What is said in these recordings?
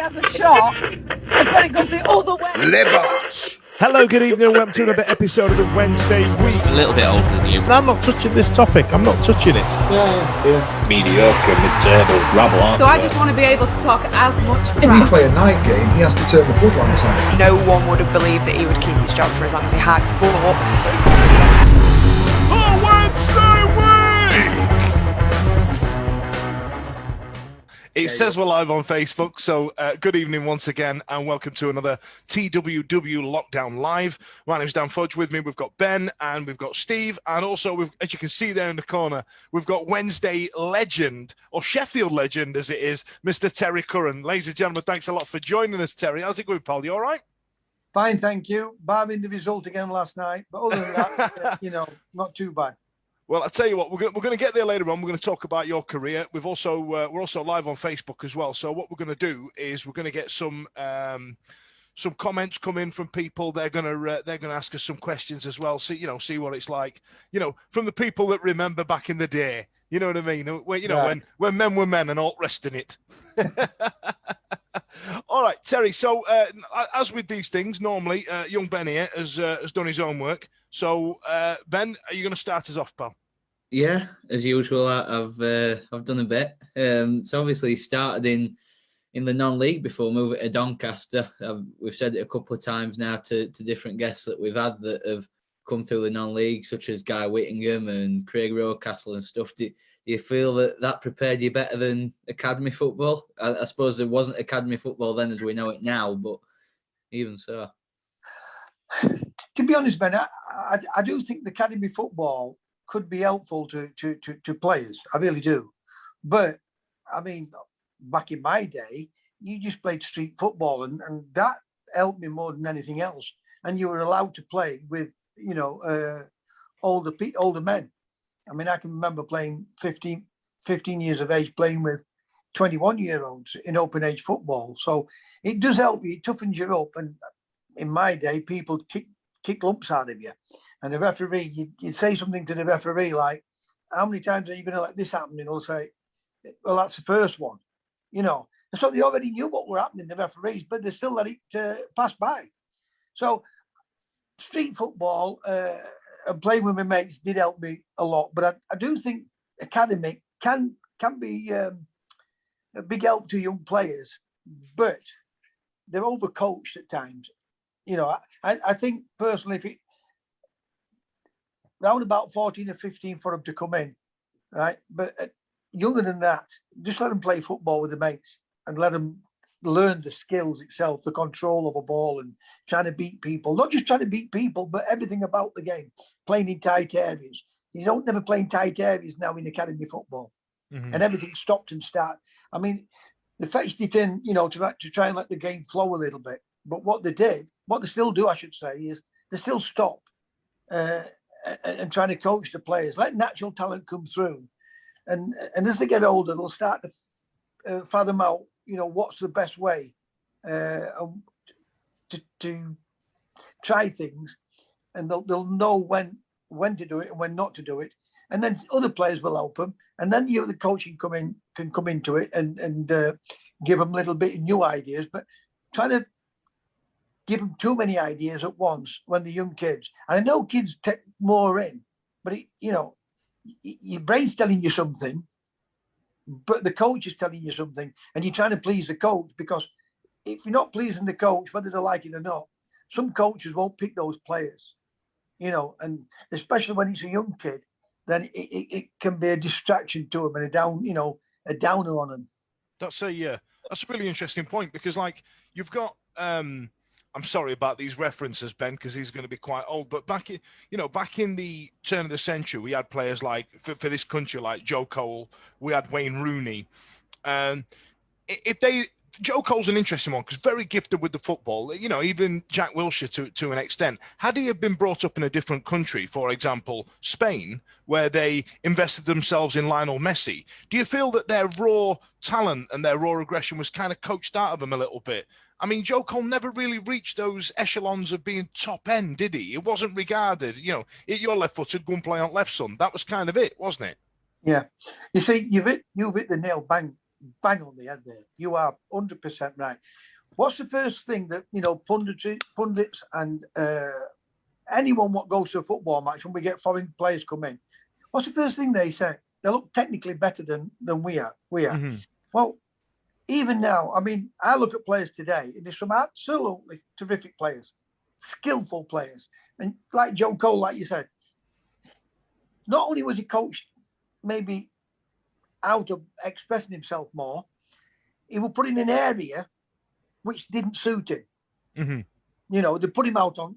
has a shot, but it goes the other way. Libas. Hello, good evening, and welcome to another episode of the Wednesday Week. A little bit older than you. And I'm not touching this topic. I'm not touching it. Yeah. Mediocre, mid-table, rabble. So I just want to be able to talk as much If we play a night game, he has to turn the bloodlines on. No one would have believed that he would keep his job for as long as he had. It says we're live on Facebook, so good evening once again, and welcome to another TWW Lockdown Live. My name's Dan Fudge. With me, we've got Ben, and we've got Steve, and also, as you can see there in the corner, we've got Wednesday legend, or Sheffield legend as it is, Mr. Terry Curran. Ladies and gentlemen, thanks a lot for joining us, Terry. How's it going, pal? You all right? Fine, thank you. Barring the result again last night, but other than that, not too bad. Well, I'll tell you what, we're going to get there later on. We're going to talk about your career. We're also live on Facebook as well. So what we're going to do is we're going to get some comments come in from people. They're going to ask us some questions as well. See what it's like. From the people that remember back in the day. You know what I mean? When men were men and all rest in it. All right, Terry. So as with these things, normally young Ben here has done his own work. So Ben, are you going to start us off, pal? Yeah, as usual, I've done a bit. So obviously started in the non-league before moving to Doncaster. We've said it a couple of times now to different guests that we've had that have come through the non-league, such as Guy Whittingham and Craig Rocastle and stuff. Do you feel that prepared you better than academy football? I suppose there wasn't academy football then as we know it now, but even so. To be honest, Ben, I do think the academy football could be helpful to players. I really do. But, I mean, back in my day, you just played street football and that helped me more than anything else. And you were allowed to play with, older men. I mean, I can remember playing 15 years of age, playing with 21-year-olds in open age football. So it does help you. It toughens you up. And in my day, people kick lumps out of you. And the referee, you'd say something to the referee like, how many times are you going to let this happen? And he'll say, well, that's the first one. And so they already knew what were happening, the referees, but they still let it pass by. So street football and playing with my mates did help me a lot. But I do think academy can be a big help to young players, but they're overcoached at times. I think personally, if round about 14 or 15 for them to come in, right? But younger than that, just let them play football with the mates and let them learn the skills itself, the control of a ball and trying to beat people. Not just trying to beat people, but everything about the game. Playing in tight areas. You don't never play in tight areas now in academy football. Mm-hmm. And everything stopped and start. I mean, they fetched it in, to try and let the game flow a little bit. But what they still do, I should say, is they still stop and trying to coach the players. Let natural talent come through. And as they get older, they'll start to fathom out, what's the best way to try things. And they'll know when to do it and when not to do it. And then other players will help them. And then the coaching can come into it and give them a little bit of new ideas. But trying to give them too many ideas at once when they're young kids. And I know kids take more in, but your brain's telling you something, but the coach is telling you something, and you're trying to please the coach, because if you're not pleasing the coach, whether they like it or not, some coaches won't pick those players, and especially when it's a young kid, then it can be a distraction to them and a downer on them. That's a really interesting point, because you've got I'm sorry about these references, Ben, because he's going to be quite old. But back in the turn of the century, we had players like for this country like Joe Cole. We had Wayne Rooney. Joe Cole's an interesting one because very gifted with the football. Even Jack Wilshere to an extent. Had he have been brought up in a different country, for example, Spain, where they invested themselves in Lionel Messi, do you feel that their raw talent and their raw aggression was kind of coached out of them a little bit? I mean, Joe Cole never really reached those echelons of being top end, did he? It wasn't regarded, you're left-footed, go and play on left, son. That was kind of it, wasn't it? Yeah. You see, you've hit the nail bang bang on the head there. You are 100% right. What's the first thing that, pundits and anyone what goes to a football match when we get foreign players come in, what's the first thing they say? They look technically better than we are. Mm-hmm. Well, even now, I mean, I look at players today, and there's some absolutely terrific players, skillful players. And like Joe Cole, like you said, not only was he coached maybe out of expressing himself more, he was put in an area which didn't suit him. Mm-hmm. They put him out on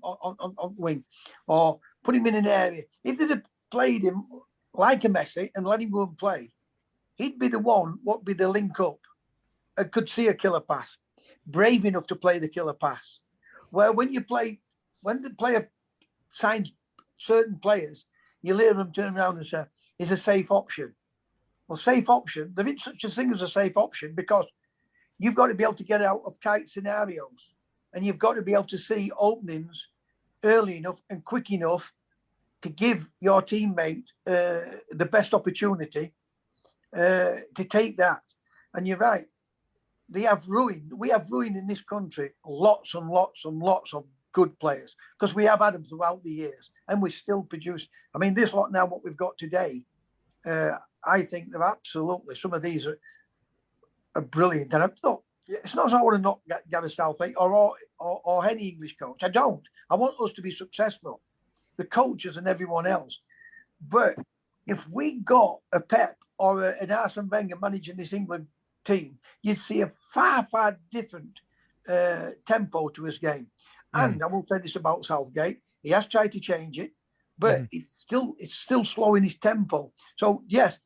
wing or put him in an area. If they'd have played him like a Messi and let him go and play, he'd be the one what be the link up and could see a killer pass, brave enough to play the killer pass. Where when the player signs certain players, you hear them turn around and say, is a safe option. Well, safe option, there isn't such a thing as a safe option because you've got to be able to get out of tight scenarios and you've got to be able to see openings early enough and quick enough to give your teammate the best opportunity to take that. And you're right. We have ruined in this country lots and lots and lots of good players because we have had them throughout the years and we still produce. I mean, this lot now, what we've got today, I think they're absolutely, some of these are brilliant. And it's not as I want to knock Gareth Southgate or any English coach. I don't. I want us to be successful, the coaches and everyone else. But if we got a Pep or an Arsene Wenger managing this England team, you'd see a far, far different tempo to his game. And I will say this about Southgate: he has tried to change it, but it's still slow in his tempo. So yes,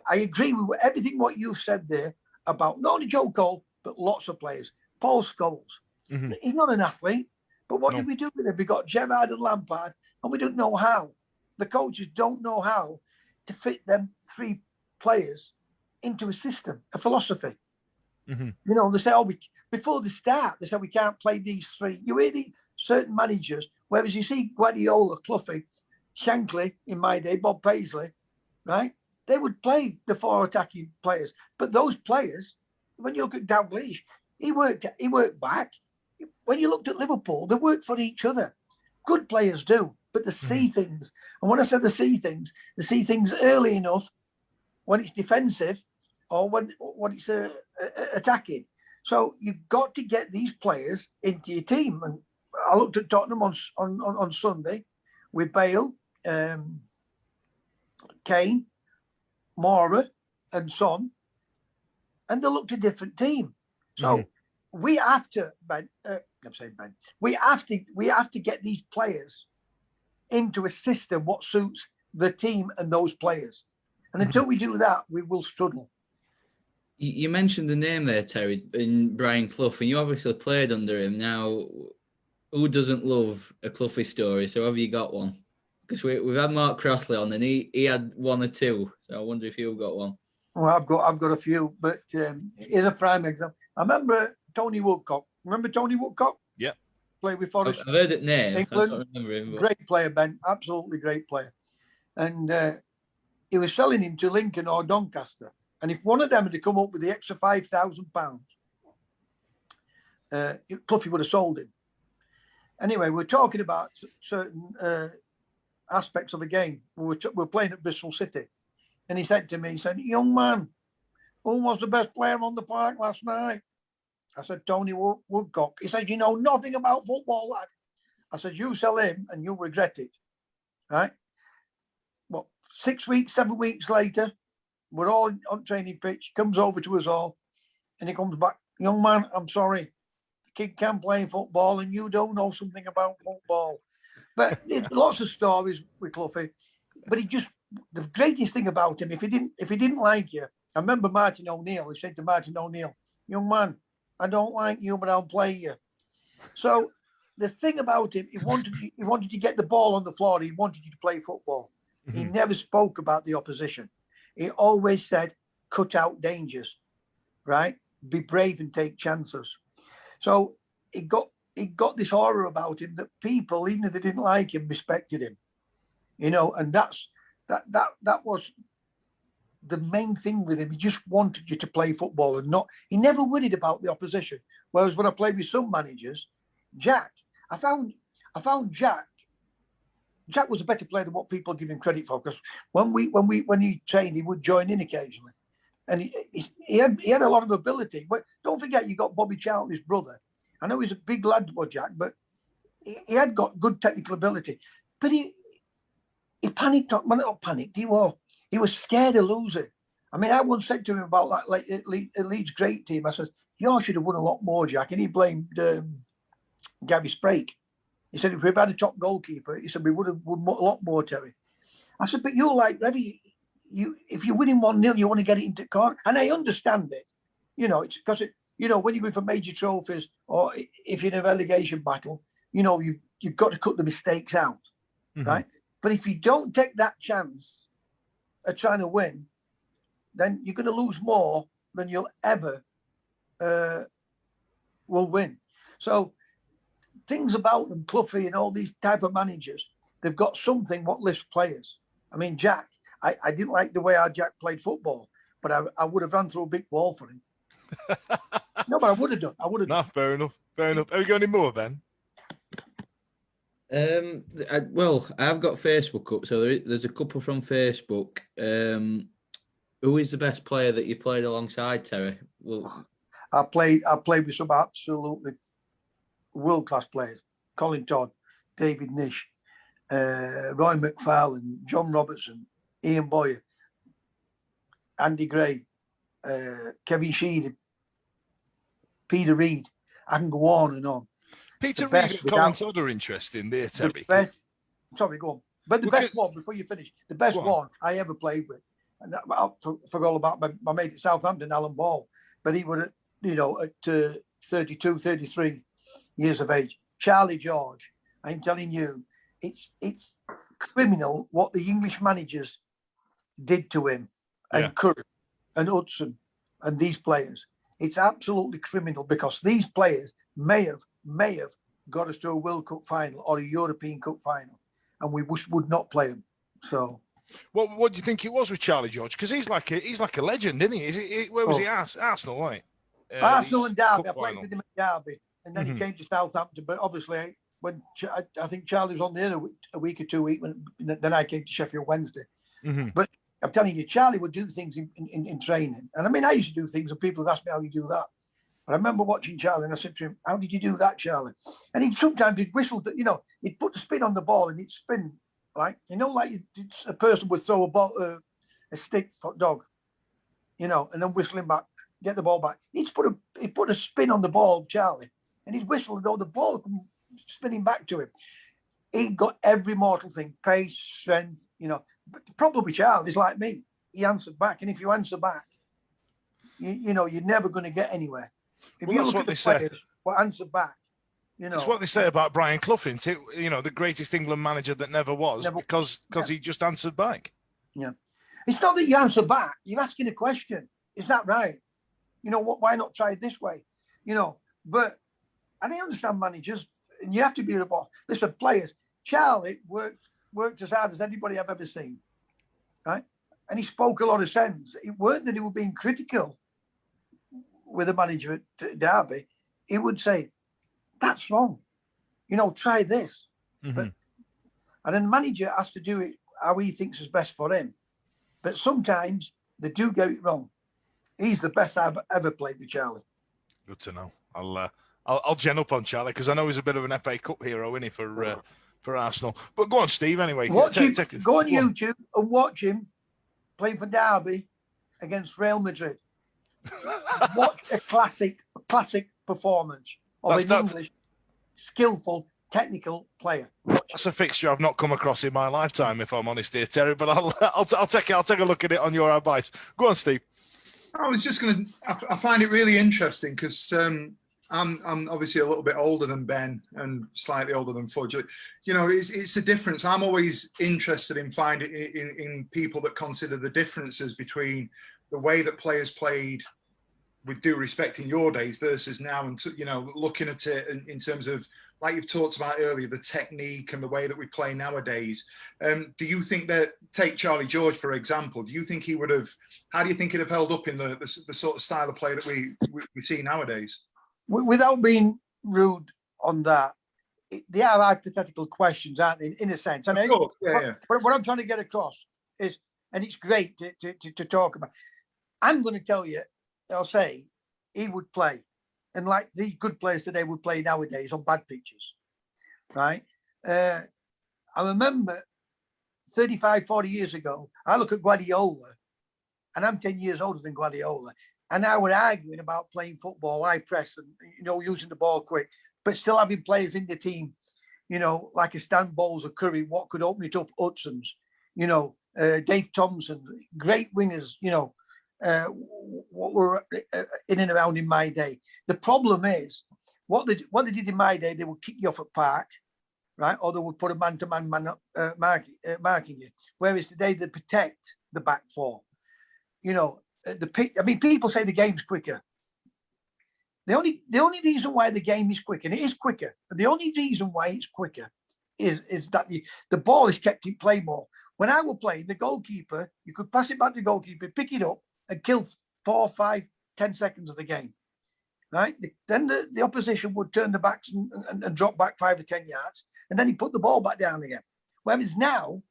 I agree with everything what you said there about not only Joe Cole but lots of players. Paul Scholes, he's not an athlete, but what did we do with him? We got Gerrard and Lampard, and we don't know how. The coaches don't know how to fit them three players into a system, a philosophy. They say, before the start, they say we can't play these three. You hear the certain managers, whereas you see Guardiola, Cloughy, Shankly in my day, Bob Paisley, right? They would play the four attacking players. But those players, when you look at Dalglish, he worked back. When you looked at Liverpool, they worked for each other. Good players do, but they see things. And when I say they see things early enough when it's defensive or when it's attacking. So you've got to get these players into your team. And I looked at Tottenham on Sunday with Bale, Kane, Moura, and Son, and they looked a different team. So we have to, we have to get these players into a system what suits the team and those players. And until we do that, we will struggle. You mentioned the name there, Terry, in Brian Clough, and you obviously played under him. Now, who doesn't love a Cloughy story? So have you got one? Because we've had Mark Crossley on, and he had one or two. So I wonder if you've got one. Well, I've got a few, but here's a prime example. I remember Tony Woodcock. Remember Tony Woodcock? Yeah. Played with Forest. I've heard that name. England. I don't remember him. But... Great player, Ben. Absolutely great player. And he was selling him to Lincoln or Doncaster. And if one of them had come up with the extra £5,000, Cloughy would have sold him. Anyway, we're talking about certain aspects of the game. We're playing at Bristol City. And he said to me, young man, who was the best player on the park last night? I said, Tony Woodcock. He said, you know nothing about football, lad. I said, you sell him and you'll regret it. Right? Well, 6 weeks, 7 weeks later, we're all on training pitch, comes over to us all, and he comes back, young man, I'm sorry. The kid can play football and you don't know something about football. But there's lots of stories with Cloughy. But the greatest thing about him, if he didn't like you, I remember Martin O'Neill, he said to Martin O'Neill, young man, I don't like you, but I'll play you. So the thing about him, he wanted to get the ball on the floor, he wanted you to play football. He never spoke about the opposition. He always said, cut out dangers, right? Be brave and take chances. So he got this aura about him that people, even if they didn't like him, respected him. And that was the main thing with him, he just wanted you to play football and not. He never worried about the opposition. Whereas when I played with some managers, Jack, I found Jack was a better player than what people give him credit for. Because when he trained, he would join in occasionally, and he had a lot of ability. But don't forget, you got Bobby Charlton, his brother. I know he's a big lad, Jack, but he had got good technical ability. But he panicked. Well, not panicked. He was scared of losing. I mean, I once said to him about that, like at Leeds' great team. I said, "You should have won a lot more, Jack." And he blamed Gavin Sprake. He said, "If we've had a top goalkeeper," he said, "we would have won a lot more, Terry." I said, "But you're like Revy. If you're winning 1-0, you want to get it into corner." And I understand it. It's because when you go for major trophies or if you're in a relegation battle, you've got to cut the mistakes out, right? But if you don't take that chance of trying to win, then you're going to lose more than you'll ever will win. So things about them, Cloughie and all these type of managers, they've got something what lifts players. I mean, Jack, I didn't like the way our Jack played football, but I would have run through a big wall for him. No, but I would have done. No, fair enough. Have you got any more, Ben? I've got Facebook up, so there's a couple from Facebook. Who is the best player that you played alongside, Terry? Well, I played with some absolutely world-class players: Colin Todd, David Nish, Roy McFarlane, John Robertson, Ian Boyer, Andy Gray, Kevin Sheedy, Peter Reid. I can go on and on. Peter Reid and Colin Todd are interesting there, Terry. Sorry, go on. But the best one, before you finish, the best one I ever played with, and I forgot about my mate at Southampton, Alan Ball, but he would, at 32, 33 years of age. Charlie George, I'm telling you, it's criminal what the English managers did to him, and Curran and Hudson and these players. It's absolutely criminal because these players may have got us to a World Cup final or a European Cup final, and we would not play them. So, what do you think it was with Charlie George? Because he's like a legend, isn't he? Where was he? Arsenal, right? Arsenal and Derby. I played with him at Derby, and then he came to Southampton. But obviously, when I think Charlie was on there a week or 2 weeks, then I came to Sheffield Wednesday. But I'm telling you, Charlie would do things in training. And I mean, I used to do things and people would ask me how you do that. But I remember watching Charlie and I said to him, "How did you do that, Charlie?" And he'd whistle, he'd put the spin on the ball and he'd spin, like a person would throw a stick for a dog, and then whistling back, get the ball back. He'd put a spin on the ball, Charlie, and he'd whistle and all the ball come spinning back to him. He got every mortal thing, pace, strength, But the problem with Charlie is like me. He answered back. And if you answer back, you're never going to get anywhere. If you that's look what at the they say. players who answer back, It's what they say about Brian Clough, isn't it? The greatest England manager that never was, because he just answered back. Yeah. It's not that you answer back. You're asking a question. Is that right? Why not try it this way? But I don't understand managers, and you have to be the boss. Listen, players, Charlie worked as hard as anybody I've ever seen, right? And he spoke a lot of sense. It weren't that he was being critical with the manager at Derby. He would say, "That's wrong. Try this." And then the manager has to do it how he thinks is best for him. But sometimes they do get it wrong. He's the best I've ever played with, Charlie. Good to know. I'll gen up on Charlie because I know he's a bit of an FA Cup hero, isn't he, for Arsenal? But go on, Steve. Anyway, go on YouTube and watch him playing for Derby against Real Madrid. What a classic performance of an English, skillful, technical player. That's a fixture I've not come across in my lifetime, if I'm honest, here, Terry. But I'll take a look at it on your advice. Go on, Steve. I was just going to. I find it really interesting because I'm obviously a little bit older than Ben and slightly older than Fudge. It's a difference. I'm always interested in finding in people that consider the differences between the way that players played with due respect, in your days versus now, and you know, looking at it in terms of, like you've talked about earlier, the technique and the way that we play nowadays. Do you think that, take Charlie George for example, do you think he would have? How do you think he'd have held up in the sort of style of play that we see nowadays? Without being rude on that, they are hypothetical questions, aren't they? In a sense, and what I'm trying to get across is, and it's great to talk about. I'm going to tell you, I'll say, he would play, and like these good players today would play nowadays on bad pitches, right? I remember 35, 40 years ago, I look at Guardiola, and I'm 10 years older than Guardiola, and I was arguing about playing football, high press, and, you know, using the ball quick, but still having players in the team, you know, like a Stan Bowles or Curry, what could open it up, Hudson's, you know, Dave Thompson, great wingers, you know, what were in and around in my day. The problem is, what they did in my day, they would kick you off at park, right? Or they would put a man-to-man marking you. Whereas today, they protect the back four. You know, people say the game's quicker. The only reason why the game is quicker, and it is quicker, but the only reason why it's quicker is that the ball is kept in play more. When I was playing, the goalkeeper, you could pass it back to the goalkeeper, pick it up, and kill 4, 5, 10 seconds of the game, right? Then the opposition would turn the backs and drop back 5 or 10 yards, and then he put the ball back down again. Whereas now,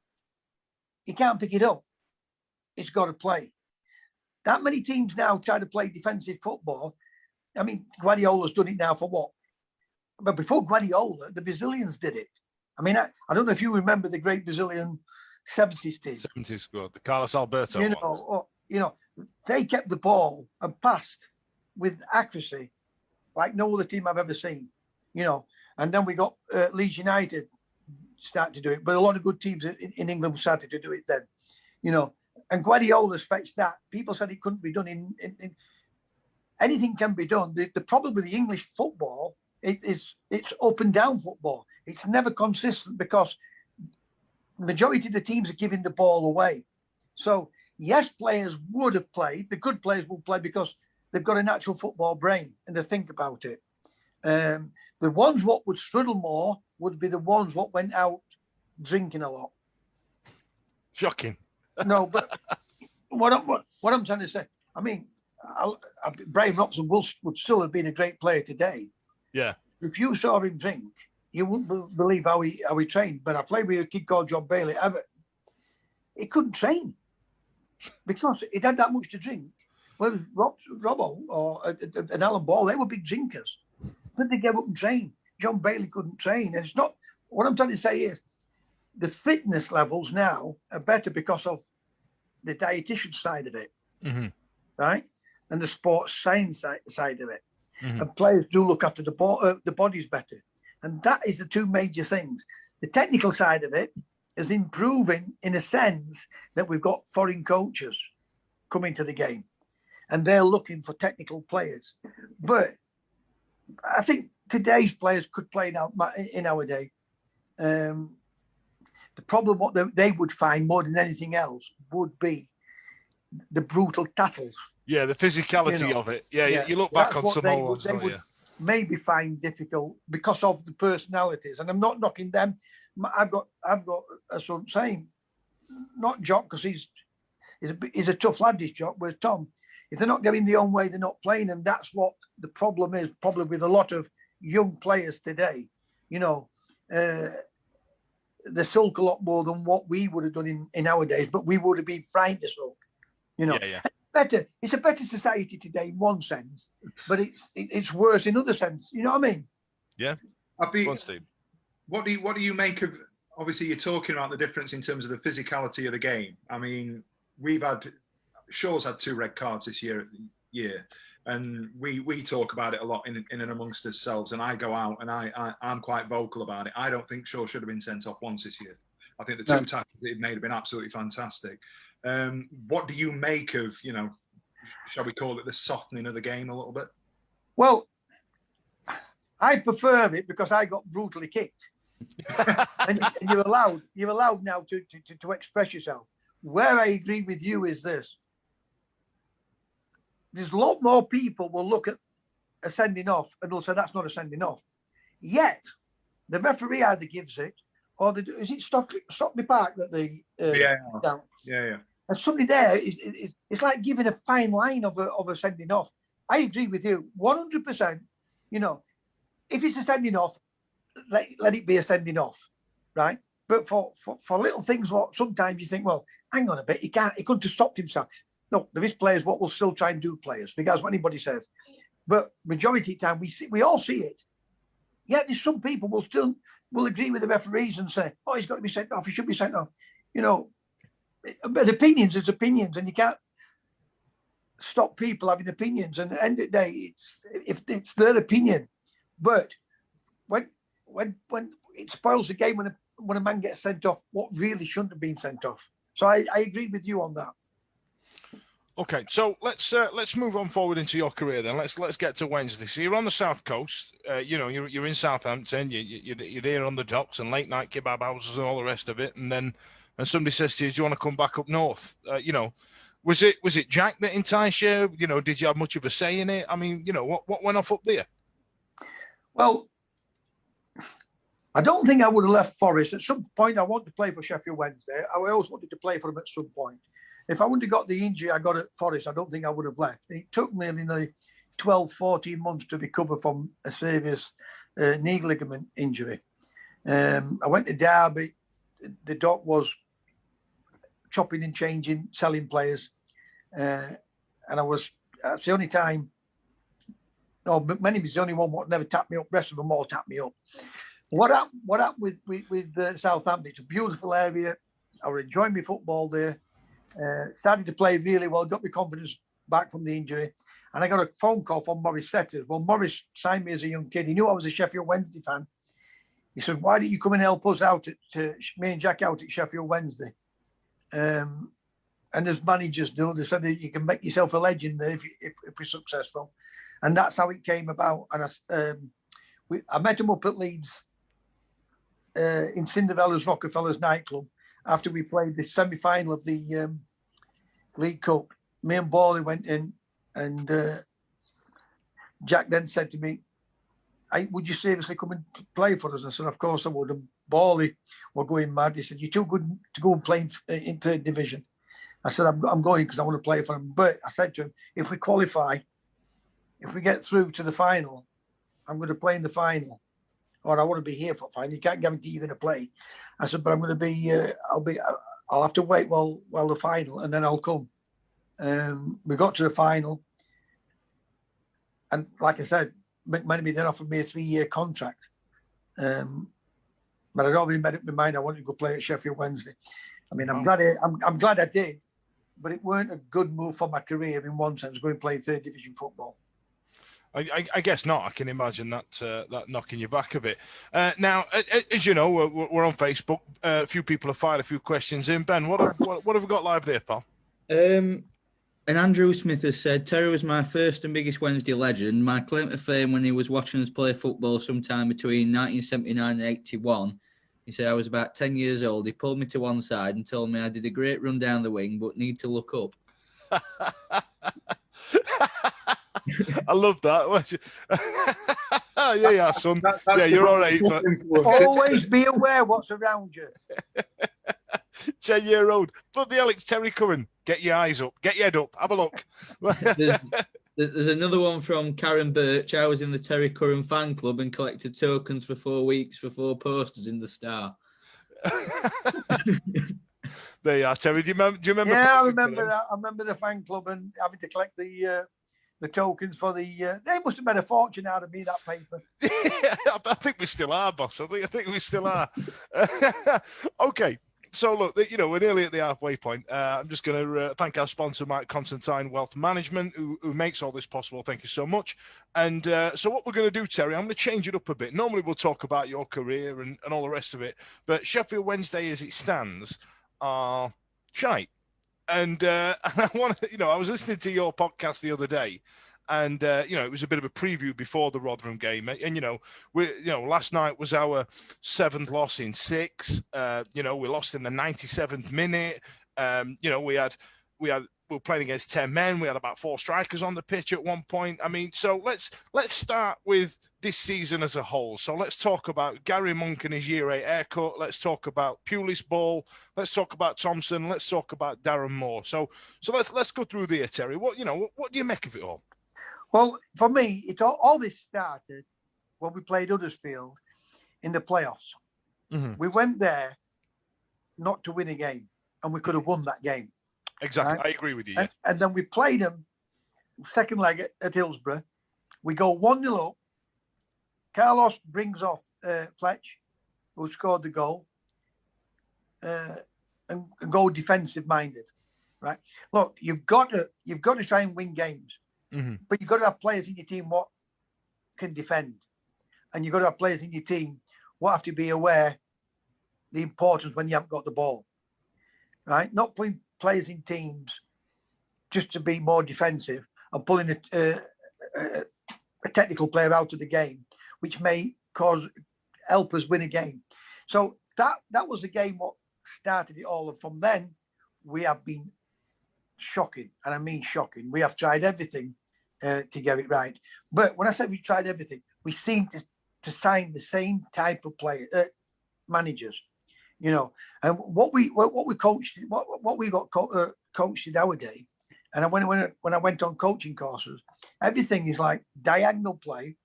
he can't pick it up. It's got to play. That many teams now try to play defensive football. I mean, Guardiola's done it now for what? But before Guardiola, the Brazilians did it. I mean, I don't know if you remember the great Brazilian 70s team. 70s squad, the Carlos Alberto. You know, they kept the ball and passed with accuracy like no other team I've ever seen. You know, and then we got Leeds United start to do it, but a lot of good teams in England started to do it then. You know, and Guardiola's fetched that. People said it couldn't be done in anything can be done. The problem with the English football it's up and down football. It's never consistent because the majority of the teams are giving the ball away. So yes, players would have played. The good players will play because they've got a natural football brain and they think about it. The ones what would struggle more would be the ones what went out drinking a lot. Shocking. No, but what I'm trying to say, I mean, Brian Robson would still have been a great player today. Yeah. If you saw him drink, you wouldn't believe how he trained. But I played with a kid called John Bailey at Everton. He couldn't train because he had that much to drink. Whereas Robbo or and Alan Ball, they were big drinkers. But they gave up and train. John Bailey couldn't train. And it's not, what I'm trying to say is the fitness levels now are better because of the dietitian side of it, right? And the sports science side of it. And players do look after the bodies better. And that is the two major things. The technical side of it is improving in a sense that we've got foreign coaches coming to the game and they're looking for technical players. But I think today's players could play in our day. The problem what they would find more than anything else would be the brutal tattles. Yeah, the physicality of it. Yeah, you look back on some old ones, don't you? Maybe find difficult because of the personalities. And I'm not knocking them. I've got a son saying, not Jock, because he's a tough lad, this Jock, whereas Tom, if they're not going their own way, they're not playing. And that's what the problem is, probably with a lot of young players today. You know, they sulk a lot more than what we would have done in our days, but we would have been frightened to sulk. You know, better. It's a better society today in one sense, but it's worse in other sense. You know what I mean? Yeah. What do you make of? Obviously, you're talking about the difference in terms of the physicality of the game. I mean, Shaw's had 2 red cards this year, and we talk about it a lot in and amongst ourselves. And I go out and I'm quite vocal about it. I don't think Shaw should have been sent off once this year. I think the 2 tackles that he made have been absolutely fantastic. What do you make of, you know, shall we call it the softening of the game a little bit? Well, I prefer it because I got brutally kicked. and you're allowed now to express yourself. Where I agree with you is this. there's a lot more people will look at a sending off and they'll say that's not a sending off. Yet the referee either gives it or they do, is it Stockley Park that they yeah. And somebody there it's like giving a fine line of a sending off. I agree with you 100%. You know, if it's a sending off, let it be a sending off, right? But for little things, what sometimes you think, well, hang on a bit, he couldn't have stopped himself. No, there is players what will still try and do players, regardless what anybody says. But majority of the time we all see it. Yet there's some people will agree with the referees and say, oh, he's got to be sent off, he should be sent off. You know, but opinions is opinions, and you can't stop people having opinions. And at the end of the day, it's their opinion. But when it spoils the game when a man gets sent off, what really shouldn't have been sent off. So I agree with you on that. Okay, so let's move on forward into your career then. Let's get to Wednesday. So you're on the South Coast. You know, you're in Southampton. You're there on the docks and late night kebab houses and all the rest of it. And somebody says to you, "Do you want to come back up north?" You know, was it Jack that enticed you? You know, did you have much of a say in it? I mean, you know, what went off up there? Well, I don't think I would have left Forest. At some point, I wanted to play for Sheffield Wednesday. I always wanted to play for them at some point. If I wouldn't have got the injury I got at Forest, I don't think I would have left. It took me nearly 12, 14 months to recover from a serious knee ligament injury. I went to Derby. The doc was chopping and changing, selling players. And that's the only time. No, McManamy was the only one that never tapped me up. The rest of them all tapped me up. What happened with Southampton? It's a beautiful area. I was enjoying my football there. Started to play really well, got my confidence back from the injury. And I got a phone call from Morris Setters. Well, Morris signed me as a young kid. He knew I was a Sheffield Wednesday fan. He said, why don't you come and help us out me and Jack out at Sheffield Wednesday? And as managers do, they said that you can make yourself a legend there if you're successful. And that's how it came about. And I met him up at Leeds in Cinderella's Rockefellers nightclub after we played the semi-final of the League Cup. Me and Bawley went in, and Jack then said to me, would you seriously come and play for us? I said, of course I would. And Bawley were going mad. He said, you're too good to go and play in third division. I said, I'm going because I want to play for him. But I said to him, if we qualify, if we get through to the final, I'm going to play in the final. Or I want to be here for the final. You can't guarantee you're going to play. I said, but I'm going to be, I'll have to wait while the final, and then I'll come. We got to the final. And like I said, McManamy then offered me a 3-year contract. But I'd already made up my mind I wanted to go play at Sheffield Wednesday. I mean, I'm glad I did, but it weren't a good move for my career in one sense, going and play third division football. I guess not. I can imagine that knocking you back a bit. Now, as you know, we're on Facebook. A few people have fired a few questions in. Ben, what have we got live there, pal? And Andrew Smith has said, Terry was my first and biggest Wednesday legend. My claim to fame when he was watching us play football sometime between 1979 and 81. He said, I was about 10 years old. He pulled me to one side and told me I did a great run down the wing, but need to look up. I love that. yeah, son. You're all right. But... Always be aware what's around you. 10-year-old. Bloody hell, it's Terry Curran. Get your eyes up. Get your head up. Have a look. There's another one from Karen Birch. I was in the Terry Curran fan club and collected tokens for 4 weeks for 4 posters in the Star. There you are, Terry. Do you remember? Yeah, I remember that. I remember the fan club and having to collect the tokens for the. They must have made a fortune out of me, that paper. I think we still are, boss. I think we still are. Okay. So look, we're nearly at the halfway point. I'm just going to thank our sponsor, Mike Constantine Wealth Management, who makes all this possible. Thank you so much. And so what we're going to do, Terry, I'm going to change it up a bit. Normally we'll talk about your career and all the rest of it, but Sheffield Wednesday, as it stands, are shite. And I want to, I was listening to your podcast the other day, and it was a bit of a preview before the Rotherham game. And last night was our 7th loss in 6. We lost in the 97th minute. We had we were playing against 10 men. We had about 4 strikers on the pitch at one point. I mean, so let's start with this season as a whole. So let's talk about Gary Monk and his year 8 haircut. Let's talk about Pulis Ball. Let's talk about Thompson. Let's talk about Darren Moore. So let's go through there, Terry. What do you make of it all? Well, for me, all this started when we played Huddersfield in the playoffs. Mm-hmm. We went there not to win a game, and we could have won that game. Exactly. Right? I agree with you. Yeah. And then we played them second leg at Hillsborough. We go 1-0 up. Carlos brings off Fletch, who scored the goal, and go defensive minded. Right? Look, you've got to try and win games, mm-hmm. but you've got to have players in your team what can defend, and you've got to have players in your team what have to be aware the importance when you haven't got the ball. Right? Not putting players in teams just to be more defensive and pulling a technical player out of the game, which may help us win a game. So that was the game what started it all. And from then, we have been shocking, and I mean shocking. We have tried everything to get it right. But when I say we tried everything, we seem to sign the same type of managers. You know, and what we coached, what we got coached in our day, and when I went on coaching courses, everything is like diagonal play,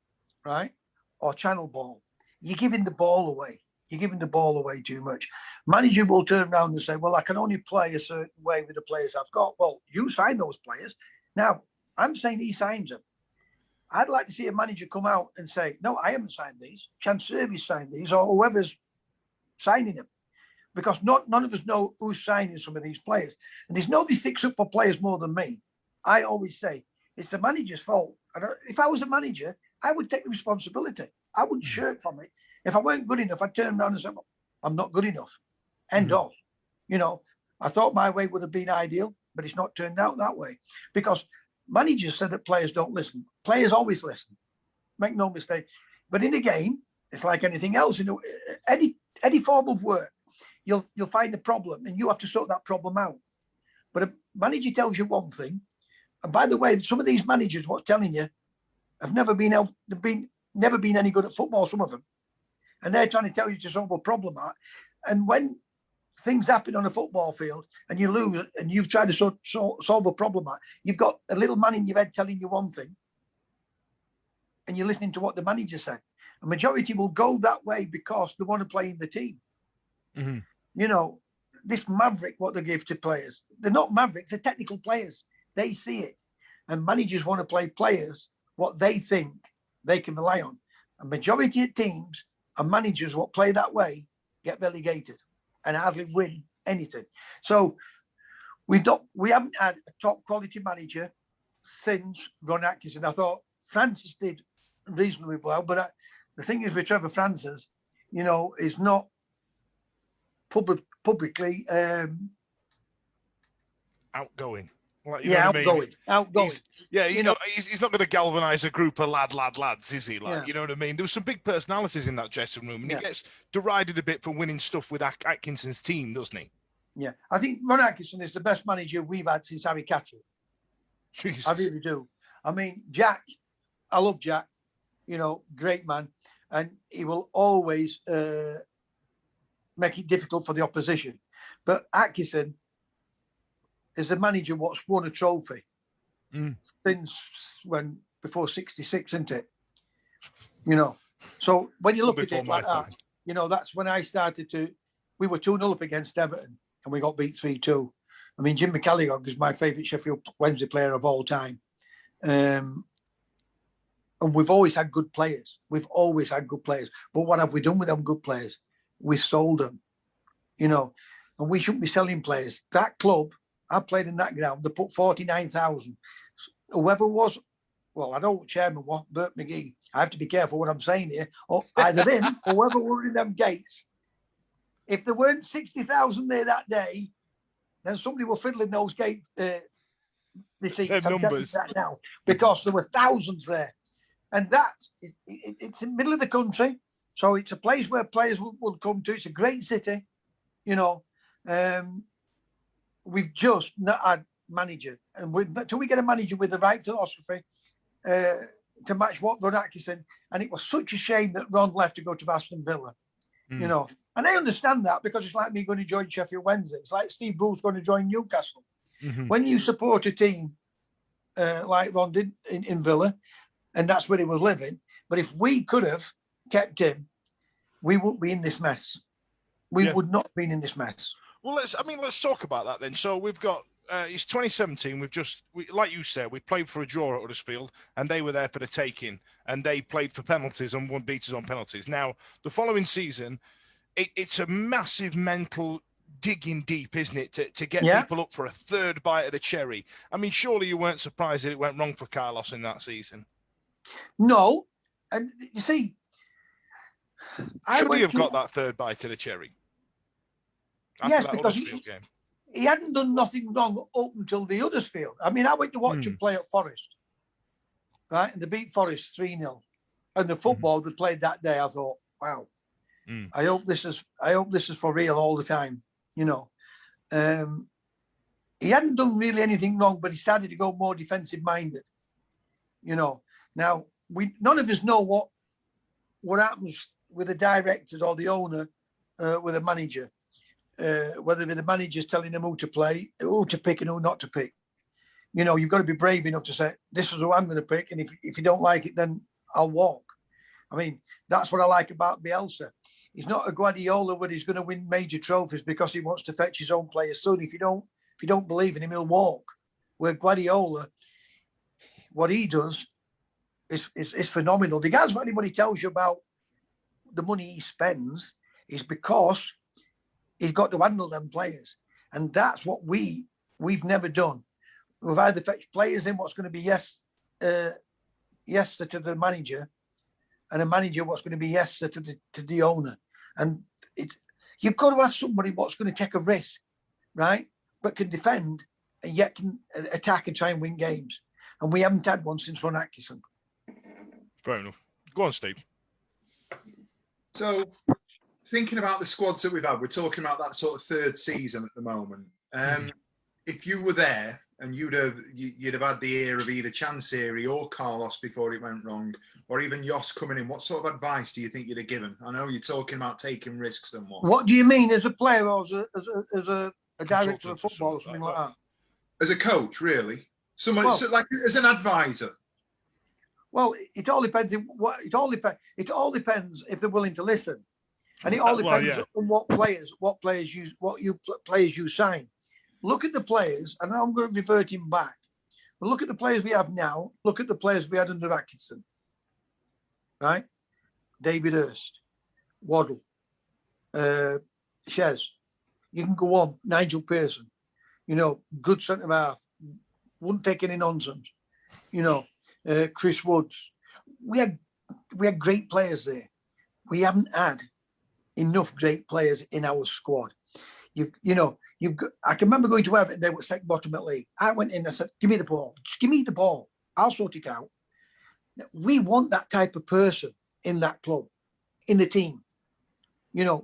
right, or channel ball. You're giving the ball away. You're giving the ball away too much. Manager will turn around and say, "Well, I can only play a certain way with the players I've got." Well, you sign those players. Now, I'm saying he signs them. I'd like to see a manager come out and say, "No, I haven't signed these. Chance Service signed these, or whoever's signing them." Because none of us know who's signing some of these players. And there's nobody sticks up for players more than me. I always say, it's the manager's fault. If I was a manager, I would take the responsibility. I wouldn't shirk from it. If I weren't good enough, I'd turn around and say, well, I'm not good enough. End of. You know, I thought my way would have been ideal, but it's not turned out that way. Because managers said that players don't listen. Players always listen. Make no mistake. But in a game, it's like anything else. You know, any form of work, you'll find the problem and you have to sort that problem out. But a manager tells you one thing, and by the way, some of these managers, what's telling you, have never been any good at football, some of them, and they're trying to tell you to solve a problem out. And when things happen on a football field and you lose and you've tried to solve a problem out, you've got a little man in your head telling you one thing, and you're listening to what the manager said. A majority will go that way because they want to play in the team. Mm-hmm. You know, this maverick, what they give to players, they're not mavericks, they're technical players. They see it. And managers want to play players what they think they can rely on. A majority of teams and managers what play that way get relegated and hardly win anything. So we haven't had a top quality manager since Ron Atkinson. I thought Francis did reasonably well, but the thing is with Trevor Francis, you know, is not publicly outgoing. Like, outgoing. He's not going to galvanise a group of lads, is he? You know what I mean? There was some big personalities in that dressing room, and he gets derided a bit for winning stuff with Atkinson's team, doesn't he? Yeah, I think Ron Atkinson is the best manager we've had since Harry Catterick. I really do. I mean, Jack, I love Jack. You know, great man, and he will always make it difficult for the opposition. But Atkinson is the manager what's won a trophy since before 66, isn't it? You know, so when you look at it like that, you know, that's when I started we were 2-0 up against Everton and we got beat 3-2. I mean, Jim McCalligog is my favourite Sheffield Wednesday player of all time. And we've always had good players. But what have we done with them good players? We sold them, you know, and we shouldn't be selling players. That club, I played in that ground, they put 49,000. Whoever was, well, I know what chairman was, Bert McGee. I have to be careful what I'm saying here. Or either him or whoever were in them gates. If there weren't 60,000 there that day, then somebody were fiddling those gate receipts. I'm telling you that now, because there were thousands there. And it's in the middle of the country. So it's a place where players would come to. It's a great city, you know. We've just not had manager, and until we get a manager with the right philosophy to match what Ron Atkinson, and it was such a shame that Ron left to go to Aston Villa, you know. And I understand that, because it's like me going to join Sheffield Wednesday. It's like Steve Bruce going to join Newcastle. When you support a team like Ron did in Villa, and that's where he was living, but if we could have kept him, we wouldn't be in this mess. We would not have been in this mess. Well, let's talk about that then. So we've got it's 2017. Like you said, we played for a draw at Huddersfield, and they were there for the taking, and they played for penalties and won, beat us on penalties. Now the following season, it's a massive mental digging deep, isn't it, to get people up for a third bite of the cherry? I mean, surely you weren't surprised that it went wrong for Carlos in that season? No, and you see, should he have got that third bite of the cherry? Yes, because he hadn't done nothing wrong up until the Huddersfield. I mean, I went to watch him play at Forest, right? And they beat Forest 3-0. And the football they played that day, I thought, wow, I hope this is for real all the time, you know. He hadn't done really anything wrong, but he started to go more defensive minded, you know. Now none of us know what happens with the directors or the owner with a manager. Whether the manager's telling them who to play, who to pick and who not to pick. You know, you've got to be brave enough to say, this is who I'm going to pick, and if you don't like it, then I'll walk. I mean, that's what I like about Bielsa. He's not a Guardiola where he's going to win major trophies because he wants to fetch his own players soon. If you don't believe in him, he'll walk. Where Guardiola, what he does is phenomenal. Regardless of what anybody tells you about the money he spends, is because he's got to handle them players. And that's what we've never done. We've either fetched players in what's going to be yes to the manager, and a manager what's going to be yes to the owner. And you've got to have somebody what's going to take a risk, right? But can defend and yet can attack and try and win games. And we haven't had one since Ron Atkinson. Fair enough. Go on, Steve. So, thinking about the squads that we've had, we're talking about that sort of third season at the moment. If you were there and you'd have had the ear of either Chansiri or Carlos before it went wrong, or even Jos coming in, what sort of advice do you think you'd have given? I know you're talking about taking risks and what. What do you mean, as a player or as a director of football or something like that? As a coach, really? Someone like as an advisor. Well, it all depends. It all depends if they're willing to listen. And it all depends on what players you sign. Look at the players, and I'm going to revert him back. But look at the players we have now. Look at the players we had under Atkinson. Right? David Hurst, Waddle, Shez. You can go on. Nigel Pearson. You know, good centre half. Wouldn't take any nonsense. You know, Chris Woods. We had great players there. We haven't had enough great players in our squad. I can remember going to Everton, they were second bottom at league. I went in and said, give me the ball. Just give me the ball. I'll sort it out. We want that type of person in that club, in the team. You know,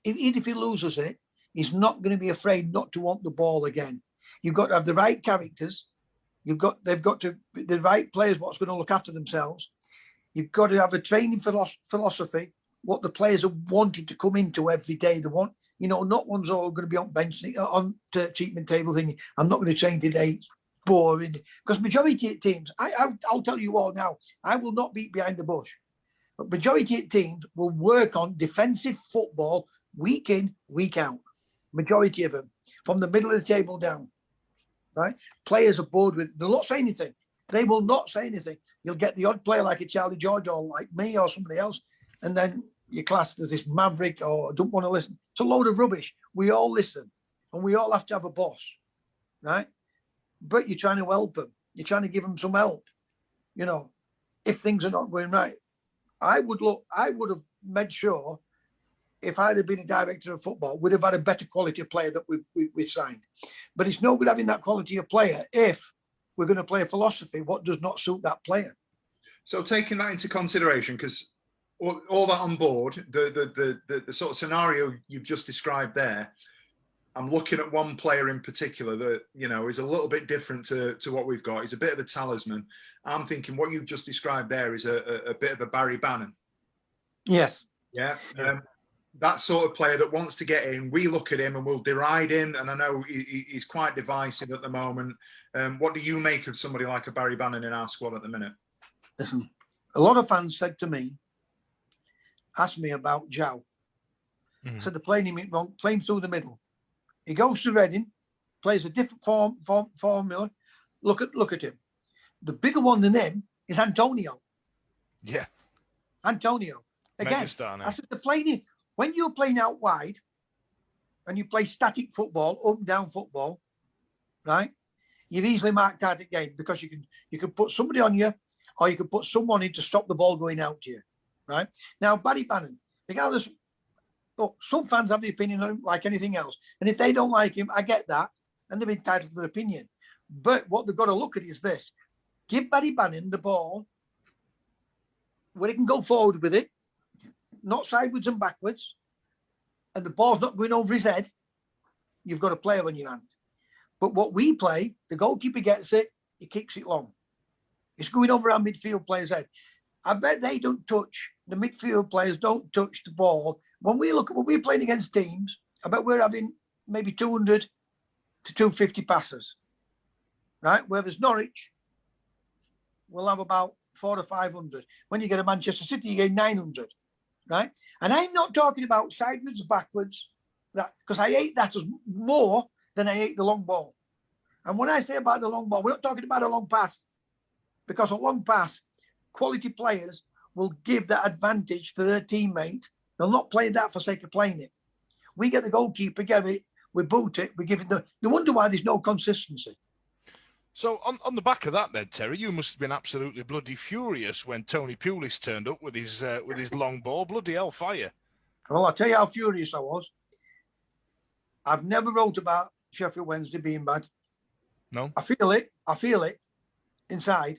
even if he loses it, he's not going to be afraid not to want the ball again. You've got to have the right characters. They've got to be the right players, what's going to look after themselves. You've got to have a training philosophy, what the players are wanting to come into every day. They want, you know, not one's all going to be on bench, on treatment table thing. I'm not going to train today. It's boring. Because majority of teams, I'll tell you all now, I will not beat behind the bush. But majority of teams will work on defensive football week in, week out. Majority of them, from the middle of the table down. Right? Players are bored with it. They'll not say anything. They will not say anything. You'll get the odd player like a Charlie George or like me or somebody else, and then you're classed as this maverick or don't want to listen. It's a load of rubbish. We all listen, and we all have to have a boss, right? But you're trying to help them. You're trying to give them some help. You know, if things are not going right, I would have made sure, if I'd have been a director of football, we'd have had a better quality of player that we signed. But it's no good having that quality of player if we're going to play a philosophy what does not suit that player. So taking that into consideration, because all that on board, the sort of scenario you've just described there, I'm looking at one player in particular that, you know, is a little bit different to what we've got. He's a bit of a talisman. I'm thinking what you've just described there is a bit of a Barry Bannon. Yes. Yeah. That sort of player that wants to get in. We look at him and we'll deride him. And I know he's quite divisive at the moment. What do you make of somebody like a Barry Bannon in our squad at the minute? Listen, a lot of fans said to me, asked me about Jow. Said they're playing him wrong, playing through the middle. He goes to Reading, plays a different formula. Look at him. The bigger one than him is Antonio. Yeah. Antonio. Again, I said they're playing him. When you're playing out wide and you play static football, up and down football, right? You've easily marked out the game because you can put somebody on you or you can put someone in to stop the ball going out to you, right? Now, Barry Bannon, regardless, look, some fans have the opinion of him like anything else. And if they don't like him, I get that. And they're entitled to their opinion. But what they've got to look at is this. Give Barry Bannon the ball where he can go forward with it, not sideways and backwards, and the ball's not going over his head. You've got a player on your hand. But what we play, the goalkeeper gets it, he kicks it long. It's going over our midfield player's head. I bet they don't touch, the midfield players don't touch the ball. When we're playing against teams, I bet we're having maybe 200 to 250 passes, right? Whereas Norwich will have about 400 or 500. When you get a Manchester City, you get 900, right? And I'm not talking about sideways, backwards, that because I hate that as more than I hate the long ball. And when I say about the long ball, we're not talking about a long pass, because a long pass, quality players will give that advantage to their teammate. They'll not play that for sake of playing it. We get the goalkeeper, get it, we boot it, we give it the. No wonder why there's no consistency. So on the back of that, then, Terry, you must have been absolutely bloody furious when Tony Pulis turned up with his long ball. Bloody hellfire! Well, I'll tell you how furious I was. I've never wrote about Sheffield Wednesday being bad. No, I feel it inside,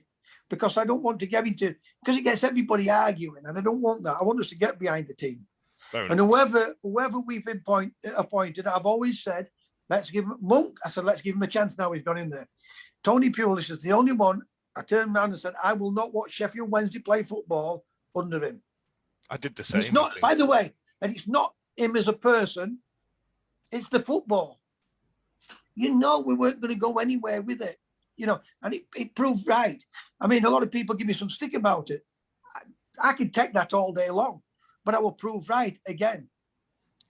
because I don't want to get into, because it gets everybody arguing, and I don't want that. I want us to get behind the team. And whoever we've appointed, I've always said, let's give him Monk. I said, let's give him a chance now. He's gone in there. Tony Pulis is the only one. I turned around and said, I will not watch Sheffield Wednesday play football under him. I did the same. It's not, by the way, and it's not him as a person. It's the football. You know, we weren't going to go anywhere with it, you know, and it proved right. I mean, a lot of people give me some stick about it. I can take that all day long, but I will prove right again,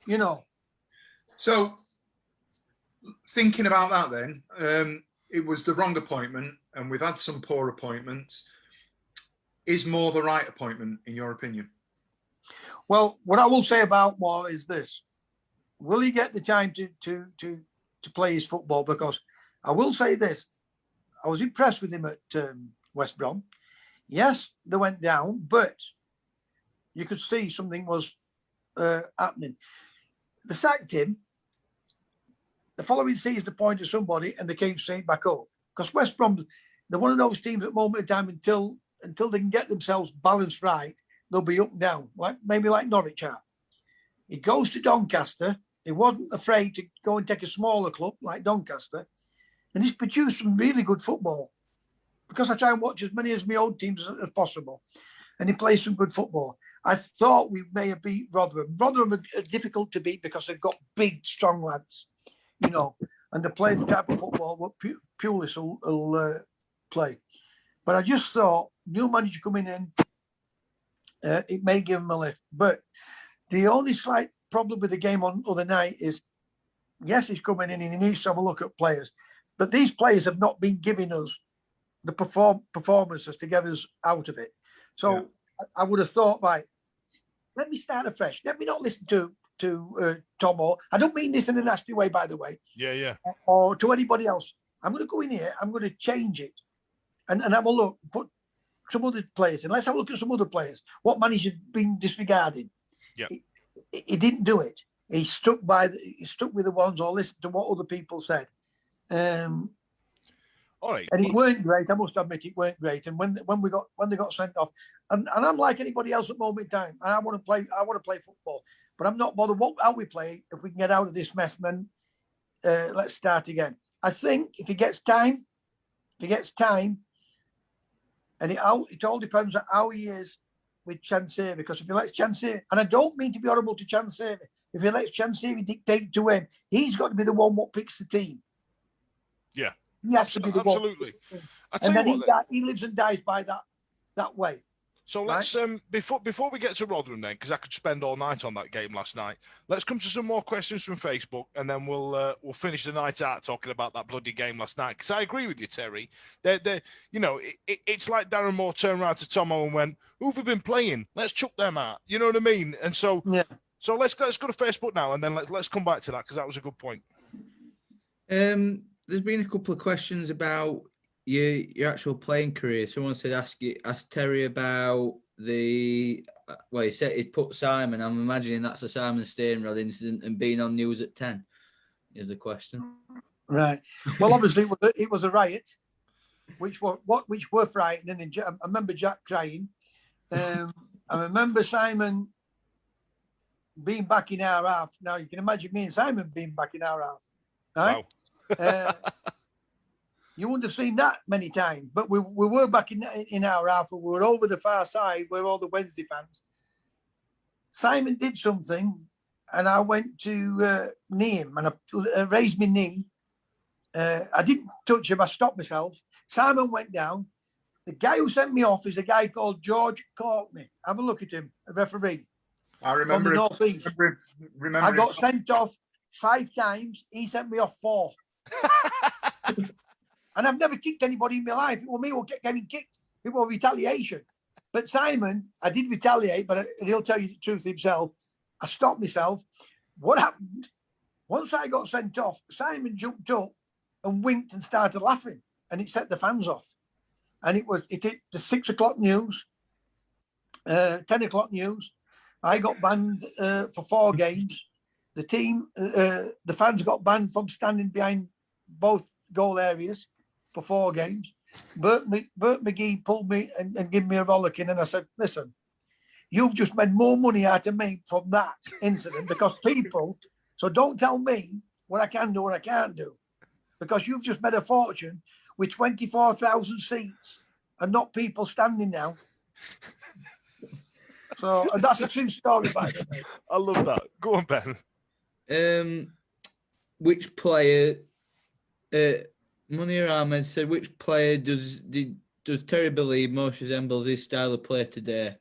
you know. So, thinking about that then, it was the wrong appointment, and we've had some poor appointments. Is Moore the right appointment, in your opinion? Well, what I will say about Moore is this. Will he get the time to play his football? Because I will say this. I was impressed with him at West Brom. Yes, they went down, but you could see something was happening. They sacked him. The following season, appointed somebody, and they came straight back up. Because West Brom, they're one of those teams at the moment in time until they can get themselves balanced right, they'll be up and down, maybe like Norwich are. He goes to Doncaster. He wasn't afraid to go and take a smaller club like Doncaster, and he's produced some really good football. Because I try and watch as many as my old teams as possible, and he plays some good football. I thought we may have beat Rotherham. Rotherham are difficult to beat because they've got big, strong lads, you know, and they play the type of football what Pulis will play. But I just thought, new manager coming in, it may give him a lift. But the only slight problem with the game on other night is, yes, he's coming in and he needs to have a look at players. But these players have not been giving us the performances to get us out of it. So yeah. I would have thought, right, let me start afresh. Let me not listen to Tom Moore. I don't mean this in a nasty way, by the way. Yeah. Or to anybody else. I'm going to go in here. I'm going to change it and have a look. Put some other players in. Let's have a look at some other players. What manager's been disregarding? Yeah. He didn't do it. He stuck with the ones or listened to what other people said. All right. And it weren't great. I must admit, it weren't great. And when they got sent off, and I'm like anybody else at the moment in time. I want to play football, but I'm not bothered how we play if we can get out of this mess. And then let's start again. I think if he gets time, and it all depends on how he is with Chansiri, because if he lets Chansiri, and I don't mean to be horrible to Chansiri, if he lets Chansiri dictate to him, he's got to be the one what picks the team. Yeah, he has to be the absolutely. One. I tell And you then what, he lives and dies by that way. so let's before we get to Rotherham then, because I could spend all night on that game last night. Let's come to some more questions from Facebook, and then we'll finish the night out talking about that bloody game last night. Because I agree with you, Terry. It's like Darren Moore turned around to Tomo and went, "Who've we been playing? Let's chuck them out." You know what I mean? And so, so let's go to Facebook now, and then let's come back to that because that was a good point. There's been a couple of questions about your actual playing career. Someone said ask Terry about he said he'd put Simon. I'm imagining that's a Simon Stainrod incident and being on news at 10 is the question. Right. Well, obviously it was a riot, which were frightening. And I remember Jack crying. I remember Simon being back in our half. Now you can imagine me and Simon being back in our half. Right? Wow. You wouldn't have seen that many times, but we were back in our half. We were over the far side where all the Wednesday fans. Simon did something, and I went to knee him, and I raised my knee. I didn't touch him. I stopped myself. Simon went down. The guy who sent me off is a guy called George Courtney. Have a look at him, a referee. I remember from the Northeast. I got sent off 5 times. He sent me off 4. And I've never kicked anybody in my life. It was me who kept getting kicked. It was retaliation. But Simon, I did retaliate, but he'll tell you the truth himself. I stopped myself. What happened? Once I got sent off, Simon jumped up and winked and started laughing. And it set the fans off. And it hit the 6 o'clock news, 10 o'clock news. I got banned for 4 games. The team, the fans got banned from standing behind both goal areas for 4 games. Bert McGee pulled me and gave me a rollicking, and I said, "Listen, you've just made more money out of me from that incident because people. So don't tell me what I can do, what I can't do, because you've just made a fortune with 24,000 seats and not people standing now." So and that's a true story, by the way. I love that. Go on, Ben. Which player? Munir Ahmed said, "Which player does Terry believe most resembles his style of play today?"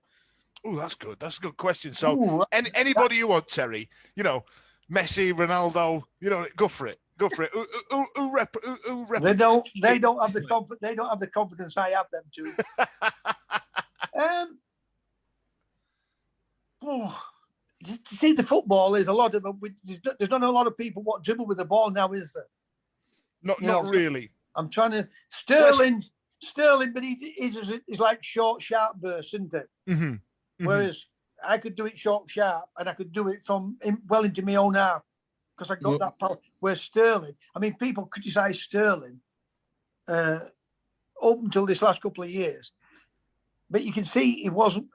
Oh, that's good. That's a good question. So, anybody you want, Terry, Messi, Ronaldo, go for it. Go for it. They don't have the confidence I have them to. To see the football is a lot of. There's not a lot of people what dribble with the ball now, is there? Not really. I'm trying to Sterling, but he's like short, sharp bursts, isn't it? Mm-hmm. Whereas I could do it short, sharp, and I could do it from well into my own half because I got that power. Whereas Sterling, I mean, people criticise Sterling up until this last couple of years, but you can see he wasn't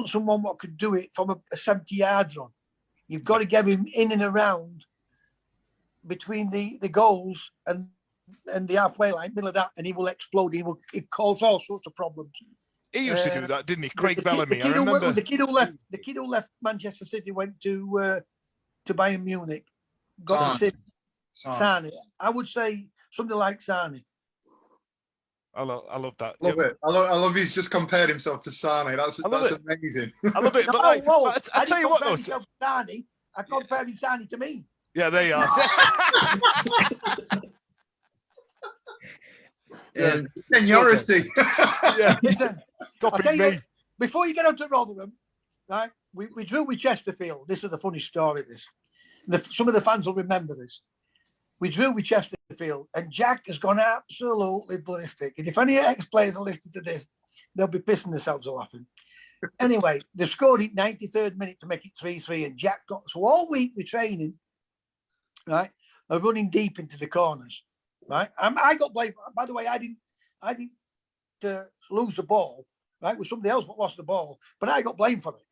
someone what could do it from a 70 yards run. You've got to get him in and around between the goals and the halfway line, middle of that, and he will explode. He cause all sorts of problems. He used to do that, didn't he? Craig Bellamy. I remember the kid who left Manchester City went to Bayern Munich. Got to Sane. I would say something like Sane. I love that. Love it. I love he's just compared himself to Sane. That's amazing. I love it. But I tell you what, though. Sane, I compared Sane to me. Yeah, there you are. Seniority. Yeah. Listen, before you get on to Rotherham, right? We drew with Chesterfield. This is a funny story. Some of the fans will remember this. We drew with Chesterfield, and Jack has gone absolutely ballistic. And if any ex-players are listening to this, they'll be pissing themselves laughing. Anyway, they scored it 93rd minute to make it 3-3, and Jack got so all week we're training, right, of running deep into the corners, right. I got blamed. By the way, I didn't lose the ball, right. It was somebody else that lost the ball, but I got blamed for it,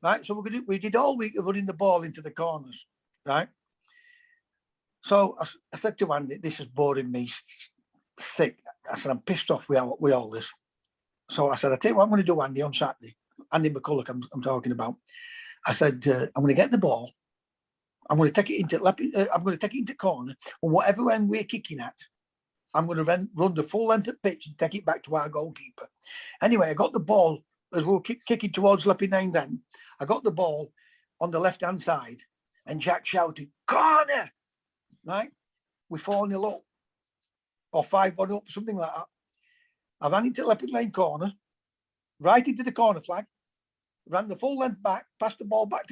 right. So we did all week of running the ball into the corners, right. So I said to Andy, this is boring me sick. I said, I'm pissed off with all this. So I said, I tell you what I'm going to do, Andy, on Saturday. Andy McCulloch, I'm talking about. I said, I'm going to get the ball. I'm going to take it into corner, and whatever end we're kicking at, I'm going to run the full length of pitch and take it back to our goalkeeper. Anyway, I got the ball as we were kicking towards Lepping Nine then. I got the ball on the left-hand side, and Jack shouted, corner! Right? We're 4-0 up, or 5-1 up, something like that. I ran into Lepping Lane corner, right into the corner flag, ran the full length back, passed the ball back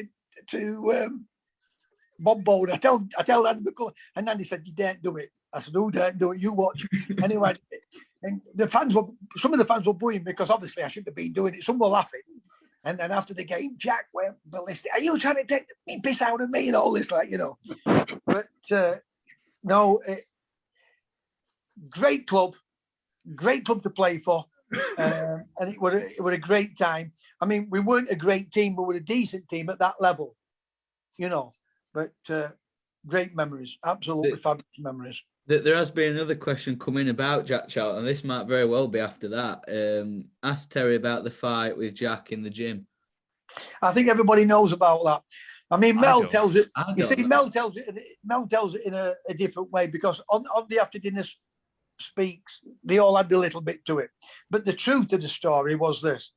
to Bob Bowden. I tell Andy McCulloch, and Andy said, you daren't do it. I said, who daren't do it? You watch. Anyway, and some of the fans were booing me because obviously I shouldn't have been doing it. Some were laughing. And then after the game, Jack went ballistic. Are you trying to take the piss out of me and all this, like, you know? But no, great club to play for. And it was a great time. I mean, we weren't a great team, but we were a decent team at that level, you know. But great memories, absolutely fabulous memories. There has been another question coming about Jack Charlton, and this might very well be after that. Ask Terry about the fight with Jack in the gym. I think everybody knows about that. I mean, Mel tells it. You see, Mel tells it in a different way, because on the after dinner speaks, they all had a little bit to it. But the truth of the story was this: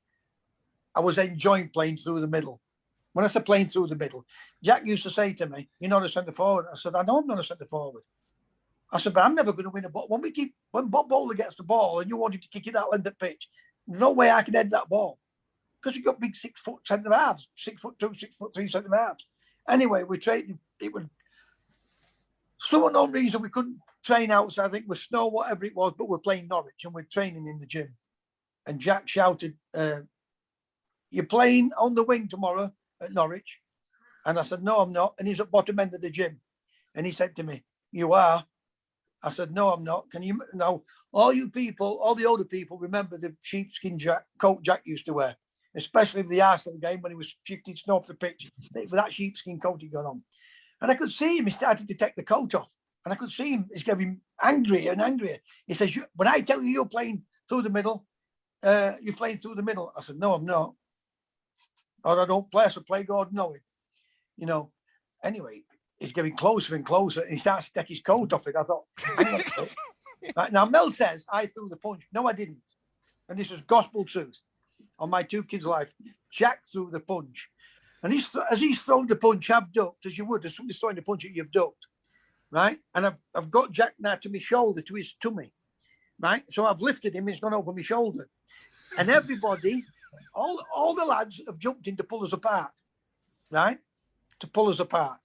I was enjoying playing through the middle. When I said playing through the middle, Jack used to say to me, "You're not a centre forward." I said, "I know I'm not a centre forward." I said, "But I'm never going to win a ball. When Bob Bowler gets the ball and you wanted to kick it that length of pitch, no way I can head that ball, because you've got big 6 foot centre halves, 6'2", 6'3" centre halves." Anyway, we trained. It was some unknown reason we couldn't train outside. I think with snow, whatever it was, but we're playing Norwich and we're training in the gym. And Jack shouted, "You're playing on the wing tomorrow at Norwich?" And I said, "No, I'm not." And he's at bottom end of the gym. And he said to me, "You are?" I said, "No, I'm not. Can you now? All you people, all the older people, remember the sheepskin coat Jack used to wear, especially for the Arsenal game when he was shifting snow off the pitch. With that sheepskin coat he got on, and I could see him. He started to take the coat off, and I could see him. He's getting angrier and angrier. He says, "When I tell you you're playing through the middle, you're playing through the middle." I said, "No, I'm not. Or I don't play. So play God knowing, you know." Anyway, he's getting closer and closer, and he starts to take his coat off it. I thought, right, now Mel says I threw the punch. No, I didn't. And this is gospel truth on my 2 kids' life. Jack threw the punch. And as he's thrown the punch, I've ducked, as you would. As somebody's throwing the punch at you, you've ducked. Right? And I've got Jack now to my shoulder, to his tummy. Right? So I've lifted him, he's gone over my shoulder. And everybody, all the lads have jumped in to pull us apart. Right? To pull us apart.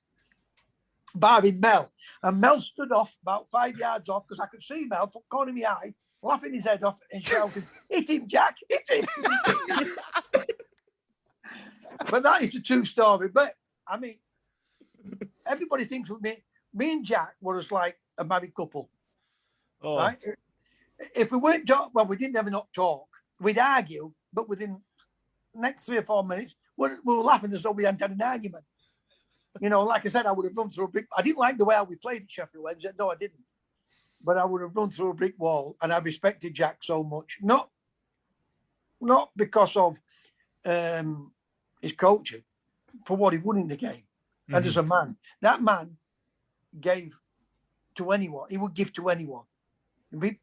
Barring Mel. And Mel stood off about 5 yards off, because I could see Mel from the corner of my eye, laughing his head off and shouting, "Hit him, Jack, hit him." But that is the true story. But I mean, everybody thinks with me and Jack were as like a married couple. Oh. Right? If we weren't well, we didn't ever not talk. We'd argue, but within the next 3 or 4 minutes, we were laughing as though we hadn't had an argument. You know, like I said, I would have run through a brick. I didn't like the way we played at Sheffield Wednesday. No, I didn't. But I would have run through a brick wall, and I respected Jack so much. Not because of his coaching, for what he won in the game. Mm-hmm. And as a man, that man gave to anyone. He would give to anyone.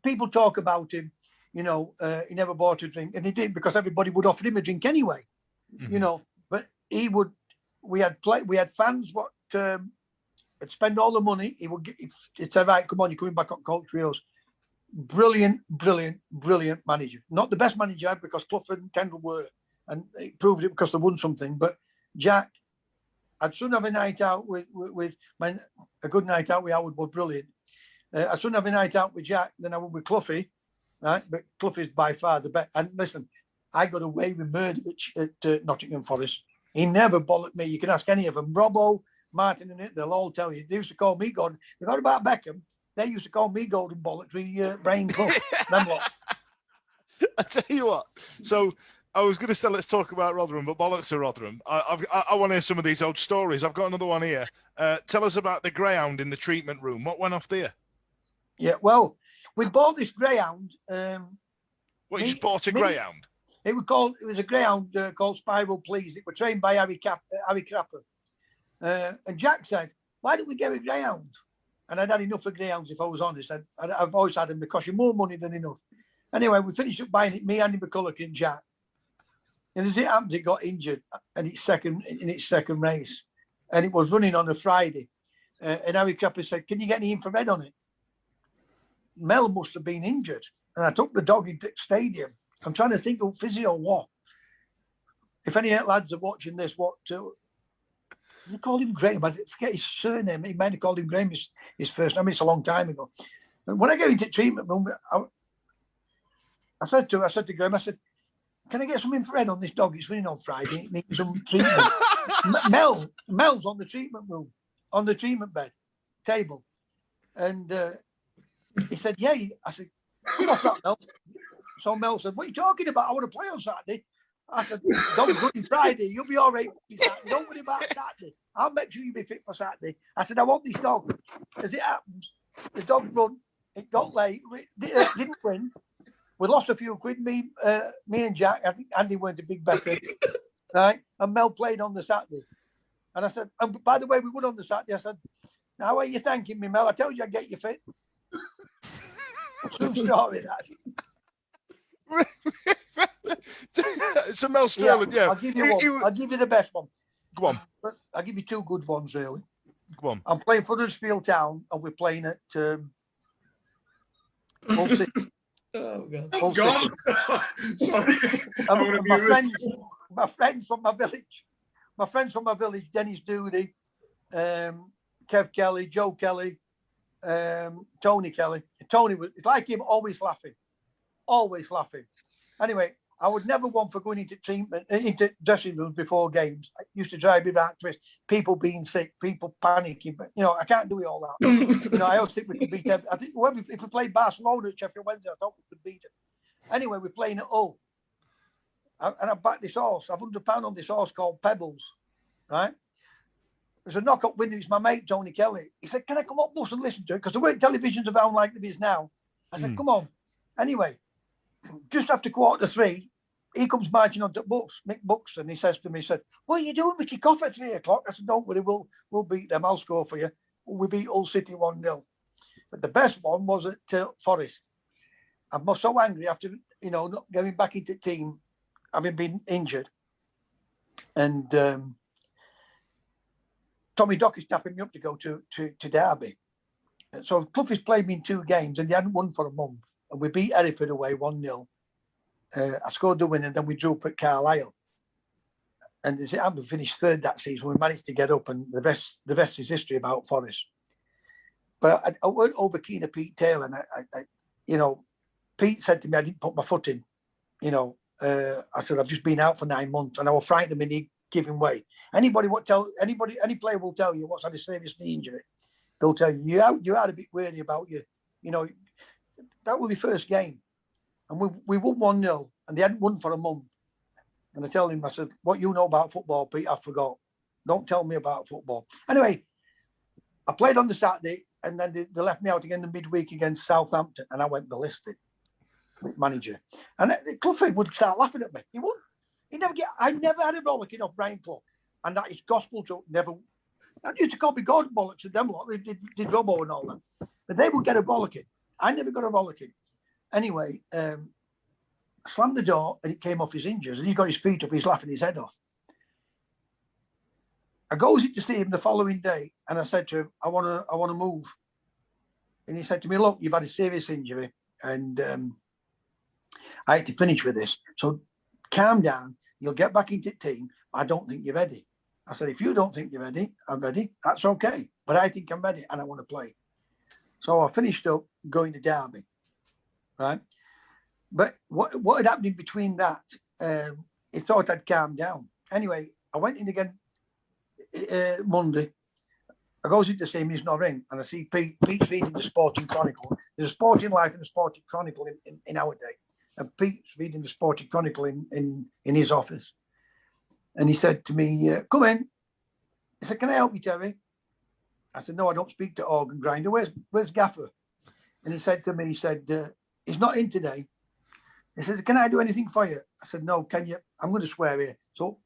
People talk about him, you know, he never bought a drink, and he did, because everybody would offer him a drink anyway. Mm-hmm. You know, but he would. We had fans what would spend all the money. He would he'd say, "Right, come on, you're coming back on Coach Rios." Brilliant manager. Not the best manager, because Clough and Kendall were, and he proved it because they won something. But Jack, I'd soon have a night out with a good night out with Howard was brilliant. I'd soon have a night out with Jack than I would with Cloughie, right? But Clough is by far the best. And listen, I got away with murder at Nottingham Forest. He never bollocked me. You can ask any of them. Robbo, Martin and it, they'll all tell you. They used to call me God. They got about Beckham. They used to call me Golden Bollocks with Brian Clough. I tell you what. So I was going to say, let's talk about Rotherham, but bollocks to Rotherham. I want to hear some of these old stories. I've got another one here. Tell us about the greyhound in the treatment room. What went off there? Yeah, well, we bought this greyhound. You just bought a greyhound? It was a greyhound called Spiral Please. It was trained by Harry Crapper. And Jack said, why don't we get a greyhound? And I'd had enough of greyhounds, if I was honest. I've always had them. They cost you more money than enough. Anyway, we finished up buying it, me, Andy McCulloch and Jack. And as it happens, it got injured in its second race. And it was running on a Friday. And Harry Crapper said, can you get any infrared on it? Mel must have been injured. And I took the dog into the stadium. I'm trying to think of physio what. If any lads are watching this, they called him Graham. I forget his surname. He might have called him Graham his first name. It's a long time ago. And when I get into treatment room, I said to Graham, I said, can I get some infrared on this dog? It's running on Friday. It needs some treatment. Mel's on the treatment room, on the treatment bed, table. And he said, yeah. I said, come off that, Mel. So Mel said, what are you talking about? I want to play on Saturday. I said, dog's running Friday. You'll be all right. Don't worry about Saturday. I'll make sure you'll be fit for Saturday. I said, I want this dog. As it happens, the dog run. It got late. Didn't win. We lost a few quid. Me and Jack. I think Andy went a big better, right? And Mel played on the Saturday. And I said, and by the way, we won on the Saturday. I said, now how are you thanking me, Mel? I told you I'd get you fit. True story, that. It's a Mel Sterling, yeah. I'll give you one. I'll give you the best one. Go on. I'll give you two good ones, really. Go on. I'm playing for Huddersfield Town, and we're playing at Hull City. Oh, God. Oh, God. Sorry. My friends from my village, Dennis Doody, Kev Kelly, Joe Kelly, Tony Kelly. Tony was, it's like him, always laughing. Anyway, I would never want for going into dressing rooms before games. I used to drive me back to people being sick, people panicking. But I can't do it all that. I always think we could beat them. I think if we played Barcelona at Sheffield Wednesday, I thought we could beat them. Anyway, we're playing at Hull, and I backed this horse. I've £100 on this horse called Pebbles, right? There's a knock-up winner. It's my mate Tony Kelly. He said, "Can I come up bus and listen to it?" Because there weren't televisions around like there is now. I said, "Come on." Anyway. Just after 3:15, he comes marching onto the bus, Mick Buxton. He says to me, he said, what are you doing? We kick off at 3:00. I said, don't worry, we'll beat them. I'll score for you. We beat Hull City 1-0. But the best one was at Forest. I was so angry after, not getting back into the team, having been injured. And Tommy Dock is tapping me up to go to Derby. And so Cloughie's played me in 2 games and they hadn't won for a month. And we beat Hereford away 1-0. I scored the win and then we drew up at Carlisle. And as it happened, we finished 3rd that season. We managed to get up and the rest is history about Forest. But I weren't over keen of Pete Taylor. And Pete said to me, I didn't put my foot in. I said, I've just been out for 9 months and I was frightened of me giving way. Any player will tell you what's had a serious knee injury. They'll tell you, you are a bit wary about you. That was my first game. And we won 1-0 and they hadn't won for a month. And I tell him, I said, what you know about football, Pete, I forgot. Don't tell me about football. Anyway, I played on the Saturday and then they left me out again the midweek against Southampton and I went ballistic, manager. And Cloughie would start laughing at me. He wouldn't. I never had a rollicking off Brian Clough. And that is gospel joke. Never. I used to call me God bollocks to them lot. They did Robbo and all that. But they would get a rollicking. I never got a rollicking. Anyway, I slammed the door and it came off his hinges and he got his feet up. He's laughing his head off. I goes in to see him the following day and I said to him, I want to move. And he said to me, look, you've had a serious injury and I had to finish with this. So calm down. You'll get back into the team. I don't think you're ready. I said, if you don't think you're ready, I'm ready. That's okay. But I think I'm ready and I want to play. So I finished up going to Derby. Right. But what had happened in between that, he thought I'd calmed down. Anyway, I went in again Monday. I goes in to see him, he's not in. And I see Pete's reading the Sporting Chronicle. There's a Sporting Life and a Sporting Chronicle in our day. and Pete's reading the Sporting Chronicle in his office. And he said to me, come in. He said, can I help you, Terry? I said, no, I don't speak to organ grinder. Where's Gaffer? And he said to me, he's not in today. He says, can I do anything for you? I said, no, can you? I'm going to swear here. So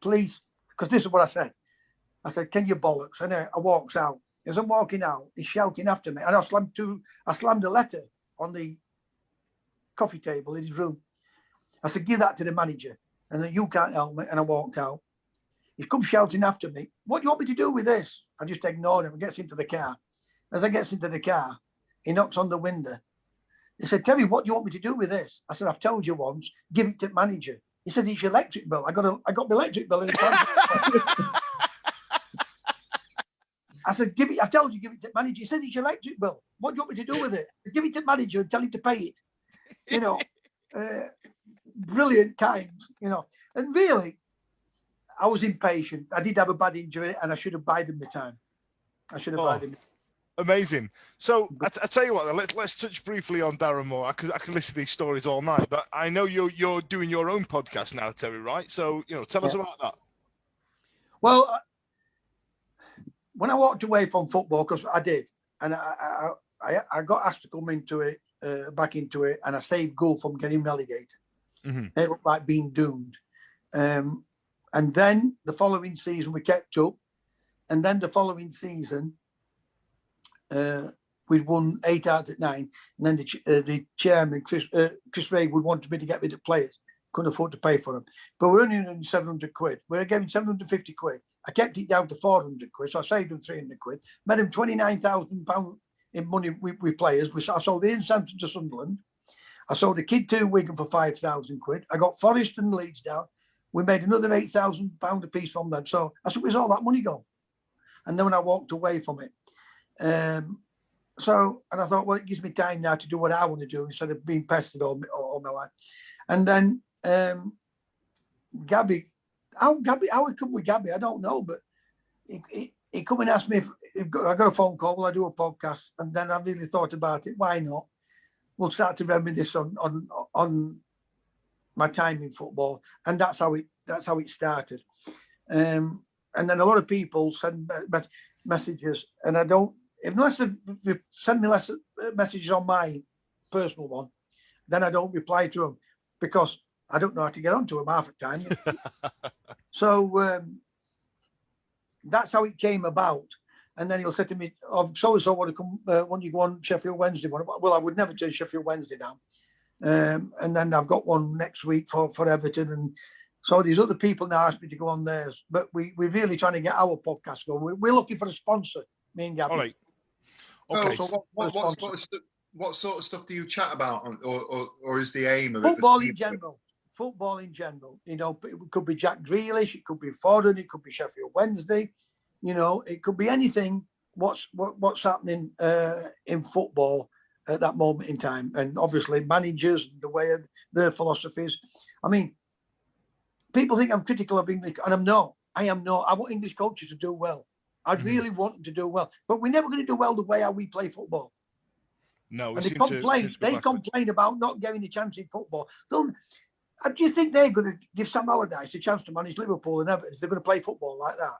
please, because this is what I said. I said, can you bollocks? And I walks out. As I'm walking out, he's shouting after me. And I slammed a letter on the coffee table in his room. I said, give that to the manager. And then you can't help me. And I walked out. He's come shouting after me. What do you want me to do with this? I just ignored him and gets into the car. As I gets into the car, he knocks on the window. He said, Terry, what do you want me to do with this? I said, I've told you once, give it to the manager. He said, it's your electric bill. I got my electric bill in the car. I said, I've told you, give it to the manager. He said, it's your electric bill. What do you want me to do with it? Give it to the manager and tell him to pay it. Brilliant times, And really, I was impatient. I did have a bad injury and I should have bided my time. Amazing. So I tell you what, let's touch briefly on Darren Moore. I could listen to these stories all night, but I know you're doing your own podcast now, Terry, right? So, tell us about that. Well, when I walked away from football, because I did, and I got asked to come into it, back into it, and I saved Gould from getting relegated. Mm-hmm. They looked like being doomed. And then the following season, we kept up. And then the following season, we'd won 8 out of 9. And then the chairman, Chris Ray, would want me to get rid of players. Couldn't afford to pay for them. But we're only earning 700 quid. We're getting 750 quid. I kept it down to 400 quid. So I saved them 300 quid. Made them £29,000 in money with players. I sold Ian Sampson to Sunderland. I sold a kid to Wigan for 5,000 quid. I got Forest and Leeds down. We made another £8,000 a piece from them. So I said, where's all that money gone? And then when I walked away from it, and I thought, well, it gives me time now to do what I want to do instead of being pestered all my life. And then Gabby, how it come with Gabby, I don't know, but he come and asked me if I got a phone call, will I do a podcast? And then I really thought about it. Why not? We'll start to reminisce on my time in football, and that's how it started. And then a lot of people send messages, and I don't, unless they send me messages on my personal one, then I don't reply to them because I don't know how to get onto them half the time. So that's how it came about. And then he'll say to me, "Oh, so and so want to come? Want you go on Sheffield Wednesday?" Well, I would never turn Sheffield Wednesday down. And then I've got one next week for Everton, and so these other people now ask me to go on theirs. But we're really trying to get our podcast going. We're looking for a sponsor, me and Gabby. All right. Okay. So what sort of stuff do you chat about, or is the aim of football in general? Football in general. It could be Jack Grealish, it could be Foden, it could be Sheffield Wednesday. It could be anything. What's happening in football at that moment in time, and obviously managers, the way of their philosophies. I mean, people think I'm critical of English, and I'm not. I am not. I want English coaches to do well. I really want them to do well, but we're never going to do well the way how we play football. No, and they complain about not getting a chance in football. Do you think they're going to give Sam Allardyce a chance to manage Liverpool and Everton if they're going to play football like that?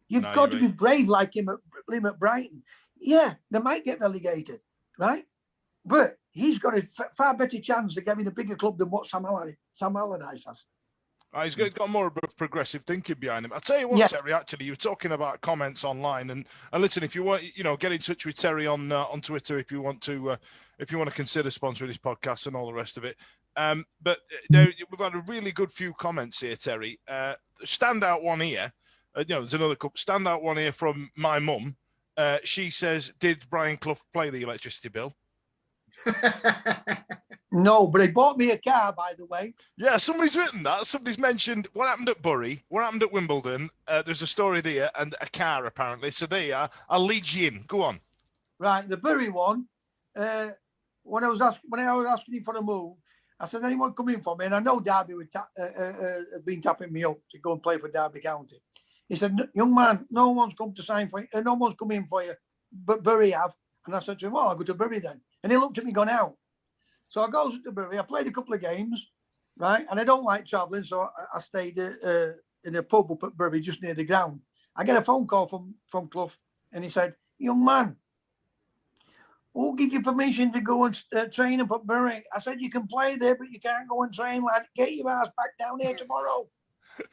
You've got to be brave like him at Brighton. Yeah, they might get relegated, right? But he's got a far better chance of getting a bigger club than what Sam Allardyce has. He's got more of progressive thinking behind him. I'll tell you what, Terry, actually, you were talking about comments online, and listen, if you want, get in touch with Terry on Twitter if you want to consider sponsoring this podcast and all the rest of it. But we've had a really good few comments here, Terry. Standout one here. There's another couple. Standout one here from my mum. She says, "Did Brian Clough play the electricity bill?" No, but he bought me a car, by the way. Yeah, somebody's written that. Somebody's mentioned what happened at Bury, what happened at Wimbledon. There's a story there and a car, apparently. So there you are. I'll lead you in. Go on. Right, the Bury one. When I was asking him for a move, I said, "Anyone come in for me?" And I know Derby had been tapping me up to go and play for Derby County. He said, "Young man, no one's come to sign for you. No one's come in for you, but Bury have." And I said to him, "Well, I'll go to Bury then." And he looked at me, gone out. So I goes to Bury. I played a couple of games, right? And I don't like travelling, so I stayed in a pub up at Bury, just near the ground. I get a phone call from Clough, and he said, "Young man, who'll give you permission to go and train up at Bury?" I said, "You can play there, but you can't go and train, lad. Get your ass back down here tomorrow."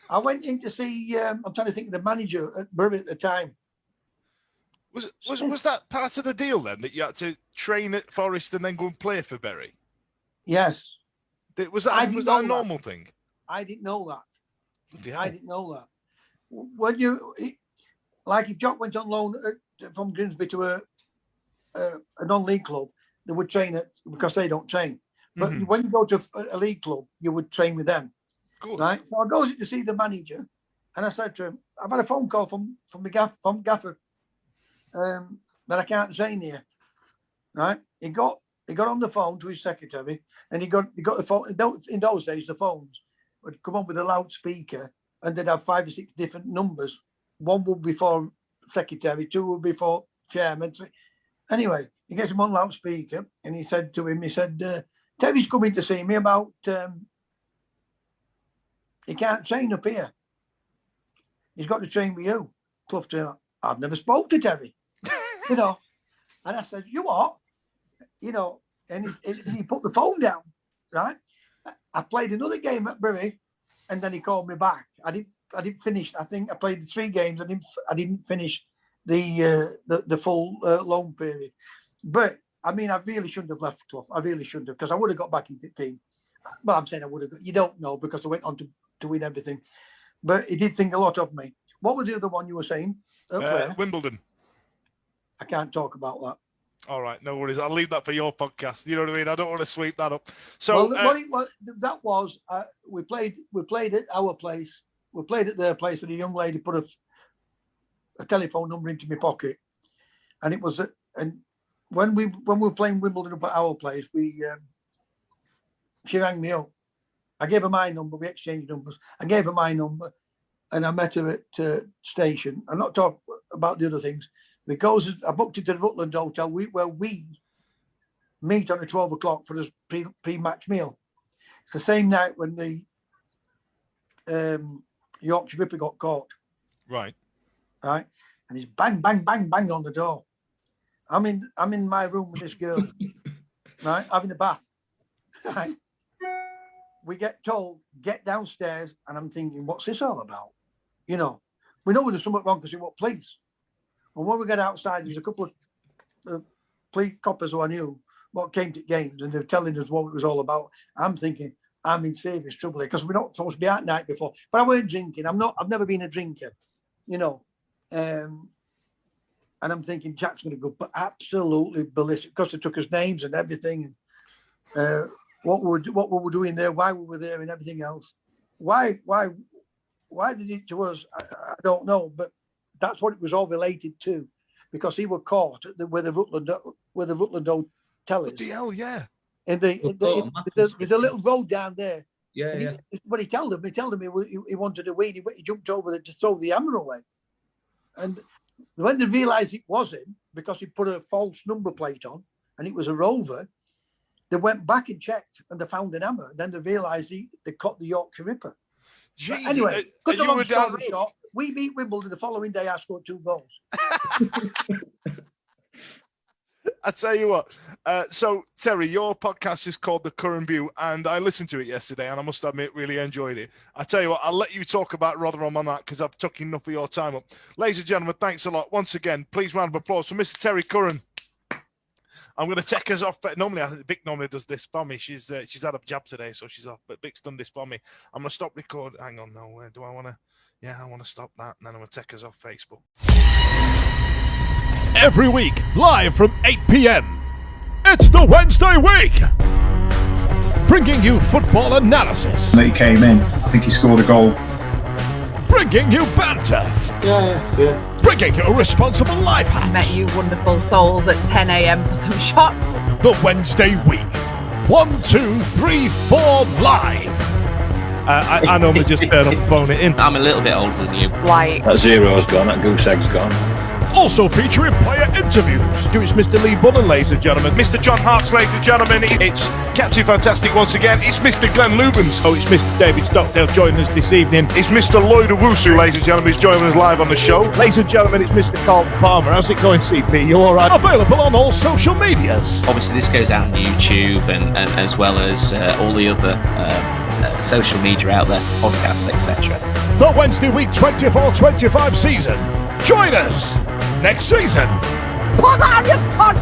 I went in to see, I'm trying to think of the manager at Bury at the time. Was that part of the deal then, that you had to train at Forest and then go and play for Bury? Yes. Was that a normal thing? I didn't know that. Bloody hell. I didn't know that. When if Jock went on loan from Grimsby to a non-league club, they would train it because they don't train. But when you go to a league club, you would train with them. Good. Right? So I goes to see the manager, and I said to him, "I've had a phone call from Gaffer that I can't train here." Right? He got on the phone to his secretary, and he got the phone. In those days, the phones would come on with a loudspeaker, and they'd have 5 or 6 different numbers. One would be for secretary, 2 would be for chairman. Anyway, he gets him on loudspeaker, and he said to him, "Terry's coming to see me about he can't train up here. He's got to train with you." Clough said, "I've never spoke to Terry." And I said, "You what?" And he put the phone down, right? I played another game at Bury, and then he called me back. I didn't finish. I think I played the 3 games. I didn't finish the full loan period. But I mean, I really shouldn't have left Clough. I really shouldn't have, because I would have got back into the team. Well, I'm saying I would have. You don't know, because I went on to win everything. But he did think a lot of me. What was the other one you were saying? Wimbledon. I can't talk about that. All right, no worries. I'll leave that for your podcast. You know what I mean? I don't want to sweep that up. So we played at our place. We played at their place, and a young lady put a telephone number into my pocket, and it was and when we were playing Wimbledon up at our place, she rang me up. I gave her my number. We exchanged numbers. I gave her my number, and I met her at station. I'm not talking about the other things. Because I booked it to the Rutland Hotel, where we meet on at 12 o'clock for this pre-match meal. It's the same night when the Yorkshire Ripper got caught. Right. And it's bang, bang, bang, bang on the door. I'm in my room with this girl, right, having a bath. Right. We get told, get downstairs, and I'm thinking, what's this all about? We know there's something wrong because we want police. And when we get outside, there's a couple of police coppers who I knew what came to games, and they're telling us what it was all about. I'm thinking, I'm in serious trouble here, because we're not supposed to be out night before. But I weren't drinking. I've never been a drinker, And I'm thinking, Jack's going to go absolutely ballistic, because they took us names and everything. And what were we doing there? Why were we there, and everything else? Why did it to us? I don't know, but that's what it was all related to, because he was caught where the Rutland Hotel is. What the hell, yeah. And there's a little road down there. Yeah. But he told him he wanted a weed. He jumped over there to throw the hammer away. And when they realised it was him, because he put a false number plate on, and it was a Rover, they went back and checked, and they found an hammer. Then they realised they caught the Yorkshire Ripper. Jeez, anyway, cut a long story short, we beat Wimbledon. The following day, I scored 2 goals. I tell you what. So, Terry, your podcast is called The Curran View, and I listened to it yesterday, and I must admit, really enjoyed it. I tell you what, I'll let you talk about Rotherham on that, because I've taken enough of your time up. Ladies and gentlemen, thanks a lot. Once again, please round of applause for Mr. Terry Curran. I'm going to take us off. But Vic normally does this for me. She's had a jab today, so she's off. But Vic's done this for me. I'm going to stop recording. Hang on, no. Do I want to? Yeah, I want to stop that, and then I'm going to take us off Facebook. Every week, live from 8 p.m. It's the Wednesday Week, bringing you football analysis. He came in. I think he scored a goal. Bringing you banter. Yeah. Bringing you responsible life hacks. Met you wonderful souls at 10 a.m. for some shots. The Wednesday Week. 1, 2, 3, 4 live. I normally just turn up and phone it in. I'm a little bit older than you. Like, That zero's gone. That goose egg's gone. also featuring player interviews. It's Mr. Lee Bunnan, ladies and gentlemen. Mr. John Harps, ladies and gentlemen. It's Captain Fantastic once again. It's Mr. Glenn Lubens. Oh, it's Mr. David Stockdale joining us this evening. It's Mr. Lloyd Owusu, ladies and gentlemen, who's joining us live on the show. Ladies and gentlemen, it's Mr. Carlton Palmer. How's it going, CP? You all right? Available on all social medias. Obviously, this goes out on YouTube and as well as all the other social media out there, podcasts, etc. The Wednesday Week 24-25 season. Join us next season. Put on your pod